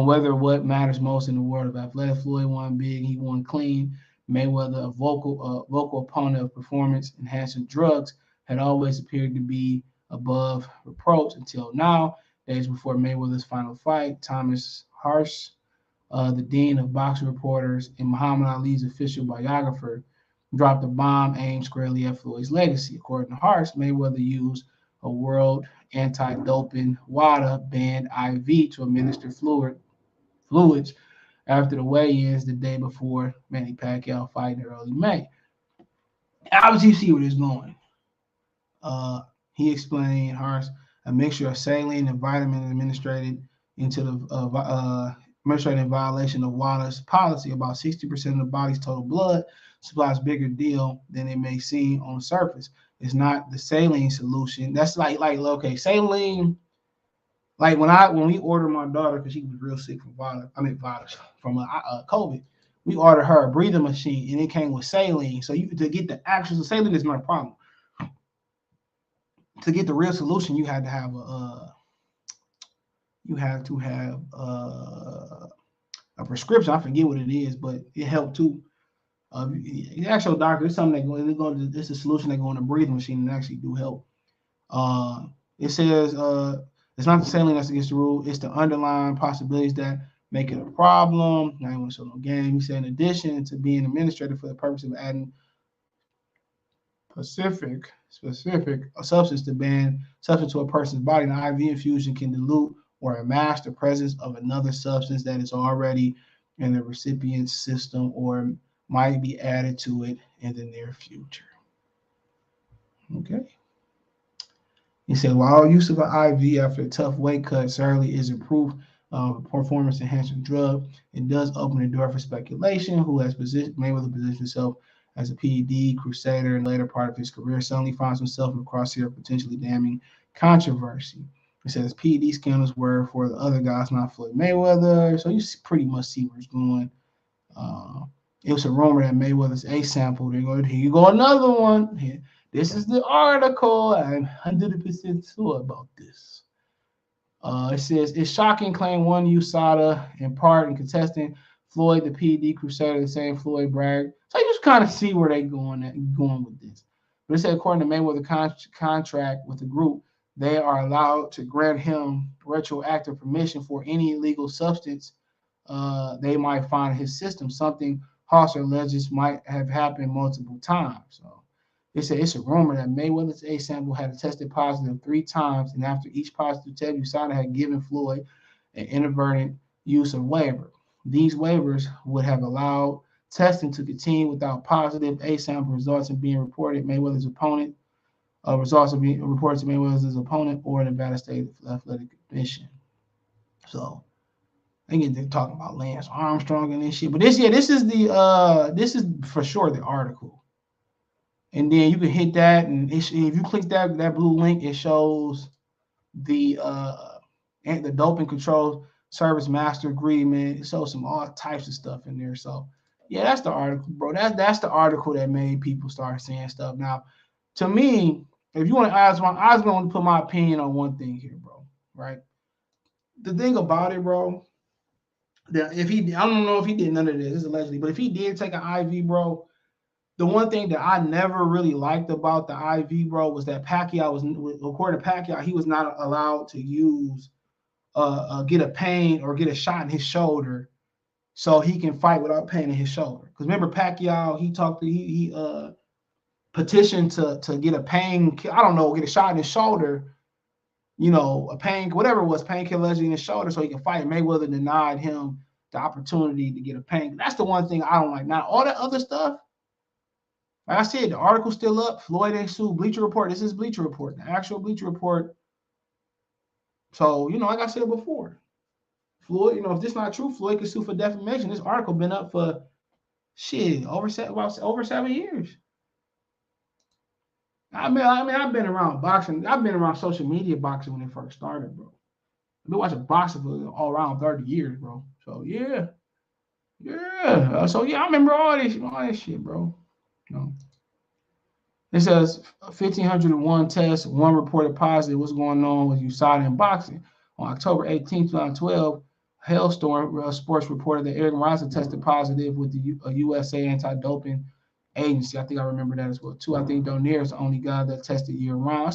whether what matters most in the world of athletics. Floyd won big, he won clean. Mayweather, a vocal opponent of performance-enhancing drugs, had always appeared to be above reproach until now. Days before Mayweather's final fight, Thomas Harsh, the dean of boxing reporters and Muhammad Ali's official biographer, dropped a bomb aimed squarely at Floyd's legacy. According to Harsh, Mayweather used a world anti-doping Wada banned IV to administer fluids after the weigh-ins the day before Manny Pacquiao fight in early May. Obviously, you see where this is going. He explained, Harsh, a mixture of saline and vitamin administered into the administrated in violation of Wada's policy. About 60% of the body's total blood supply is a bigger deal than it may seem on the surface. It's not the saline solution. That's like okay, saline. Like when we ordered my daughter because she was real sick from Vada from COVID, we ordered her a breathing machine and it came with saline. So to get the actual saline is not a problem. To get the real solution, you had to have a prescription. I forget what it is, but it helped too. The actual doctor, it's something it's a solution that go in a breathing machine and actually do help. It says it's not the saline that's against the rule, it's the underlying possibilities that make it a problem. Now I want to show no game. He said, in addition to being administrated for the purpose of adding specific a substance to a person's body, an IV infusion can dilute or mask the presence of another substance that is already in the recipient's system or might be added to it in the near future. Okay. He said, while use of an IV after a tough weight cut certainly is a proof of a performance-enhancing drug, it does open the door for speculation. Who has Mayweather positioned himself as a PED crusader in the later part of his career suddenly finds himself in a crosshair of potentially damning controversy. He says PED scandals were for the other guys, not Floyd Mayweather. So you pretty much see where it's going. It was a rumor that Mayweather's A sample. Here you go, another one. Here, this is the article. I'm 100% sure about this. It says, it's shocking claim one USADA in part in contesting Floyd, the PED crusader, the same Floyd bragged. So you just kind of see where they're going with this. But it said, according to Mayweather's contract with the group, they are allowed to grant him retroactive permission for any illegal substance they might find in his system, something Hauser alleges might have happened multiple times. So it said it's a rumor that Mayweather's A sample had tested positive 3 times, and after each positive test, USADA had given Floyd an inadvertent use of waiver. These waivers would have allowed testing to continue without positive A sample results being reported Mayweather's opponent, results of being reported to Mayweather's opponent or Nevada State Athletic Commission. So they're talking about Lance Armstrong and this shit. But this is for sure the article. And then you can hit that, and if you click that blue link, it shows the doping control service master agreement. It shows some all types of stuff in there. So yeah, that's the article, bro. That's the article that made people start saying stuff. Now, to me, if you want to ask, I was going to put my opinion on one thing here, bro. Right? The thing about it, bro, that I don't know if he did none of this allegedly, but if he did take an IV, bro, the one thing that I never really liked about the IV, bro, was that Pacquiao according to Pacquiao, he was not allowed to use, get a pain or get a shot in his shoulder so he can fight without pain in his shoulder. Because remember, Pacquiao, he petitioned to get a pain, I don't know, get a shot in his shoulder, a pain, whatever it was, painkiller in his shoulder so he can fight. Mayweather denied him the opportunity to get a pain. That's the one thing I don't like. Now, all that other stuff, like I said, the article's still up. Floyd ain't sued. Bleacher Report. This is Bleacher Report, the actual Bleacher Report. So, like I said before, Floyd, if this not true, Floyd could sue for defamation. This article been up for over 7 years. I've been around boxing. I've been around social media boxing when it first started, bro. I've been watching boxing for all around 30 years, bro. So yeah. I remember all this shit, bro. It says 1,501 tests, one reported positive. What's going on with USADA in boxing? On October 18, 2012, Hailstorm Sports reported that Eric Morales tested positive with the USA Anti-Doping Agency. I think I remember that as well, too. I think Donaire is the only guy that tested year-round.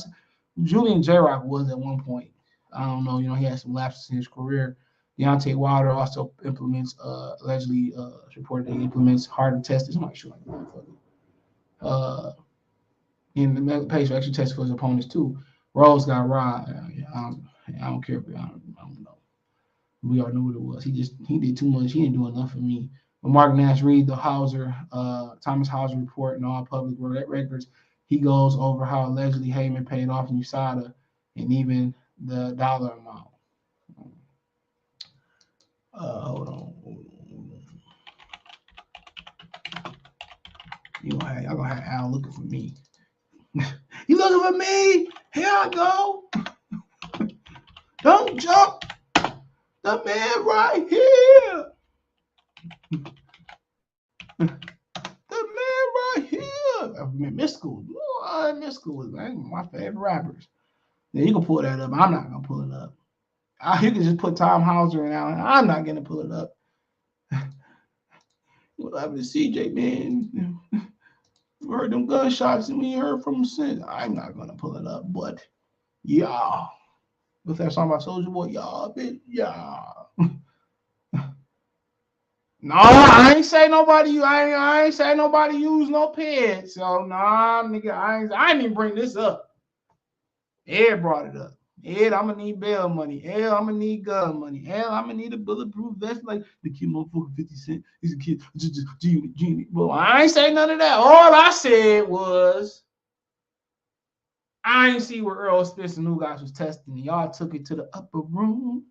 Julian J-Rock was at one point. I don't know. He had some lapses in his career. Deontay Wilder also implements, allegedly reported that he implements harder tests. I'm not sure like that. And the page actually tested for his opponents too. Rose got robbed. I don't care. I don't know. We all knew what it was. He did too much. He didn't do enough for me. But Mark Nash read the Thomas Hauser report and all public records. He goes over how allegedly Heyman paid off in USADA and even the dollar amount. Hold on. Y'all gonna have Al looking for me. You looking for me? Here I go. Don't jump. The man right here. The man right here. Mystical. Mystical was my favorite rappers. Yeah, you can pull that up. I'm not gonna pull it up. You can just put Tom Hauser and Allen. I'm not gonna pull it up. What happened to CJ, man? We heard them gunshots and we heard from him since. I'm not gonna pull it up, but yeah. If that's talking about Soulja Boy, y'all, bitch, yeah. No, I ain't say nobody. I ain't say nobody use no pens. So nah, nigga, I ain't even bring this up. Ed brought it up. Ed, I'm gonna need bail money. Ed, I'm gonna need gun money. Ed, I'm gonna need a bulletproof vest like the kid motherfucker 50 Cent. He's a kid. G. Well, I ain't say none of that. All I said was I ain't see where Errol, Spence, and Ugas was testing. Y'all took it to the upper room.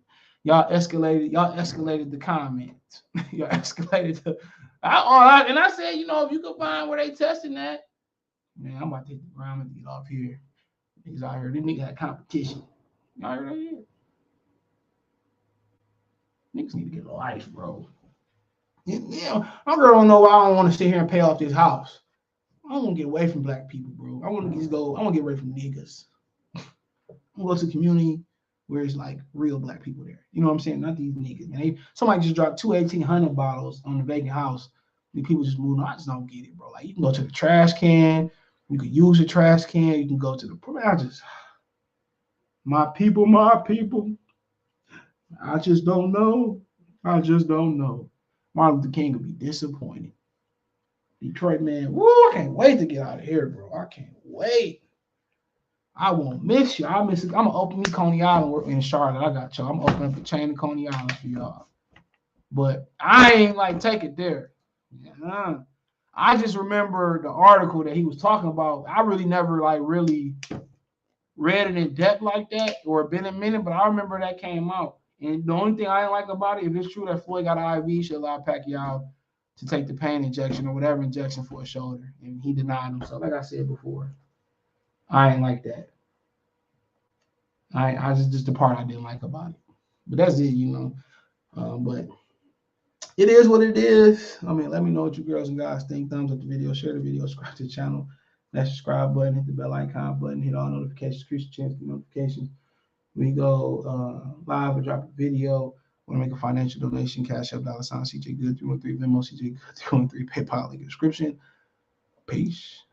Y'all escalated the comments. Y'all escalated the. And I said, if you can find where they testing that, man, I'm about to hit the ground and get off here. Niggas out here. These niggas had competition. Y'all heard that here? Niggas need to get a life, bro. My girl don't know why I don't want to sit here and pay off this house. I want to get away from black people, bro. I want to get away from niggas. I want to go to a community where it's like real black people there. You know what I'm saying? Not these niggas. Man, somebody just dropped 2 1800 bottles on the vacant house. And people just moving on. I just don't get it, bro. Like, you can go to the trash can. You can use the trash can. You can go to the. My people. I just don't know. Martin Luther King will be disappointed. Detroit, man. Woo, I can't wait to get out of here, bro. I can't wait. I won't miss you. I'm gonna open me Coney Island in Charlotte. I got y'all. I'm opening up a chain of Coney Island for y'all. But I ain't take it there. Yeah. I just remember the article that he was talking about. I really never really read it in depth like that or been a minute, but I remember that came out. And the only thing I didn't like about it, if it's true that Floyd got an IV, should allow Pacquiao to take the pain injection or whatever injection for a shoulder. And he denied him. So like I said before, I ain't like that. I just the part I didn't like about it. But that's it, but it is what it is. Let me know what you girls and guys think. Thumbs up the video, share the video, subscribe to the channel. That subscribe button, hit the bell icon button, hit all notifications, increase the chance to get notifications. We go live or drop a video. Want to make a financial donation, Cash App, $CJ Good 313, Venmo, CJ Good 313, PayPal link in the description. Peace.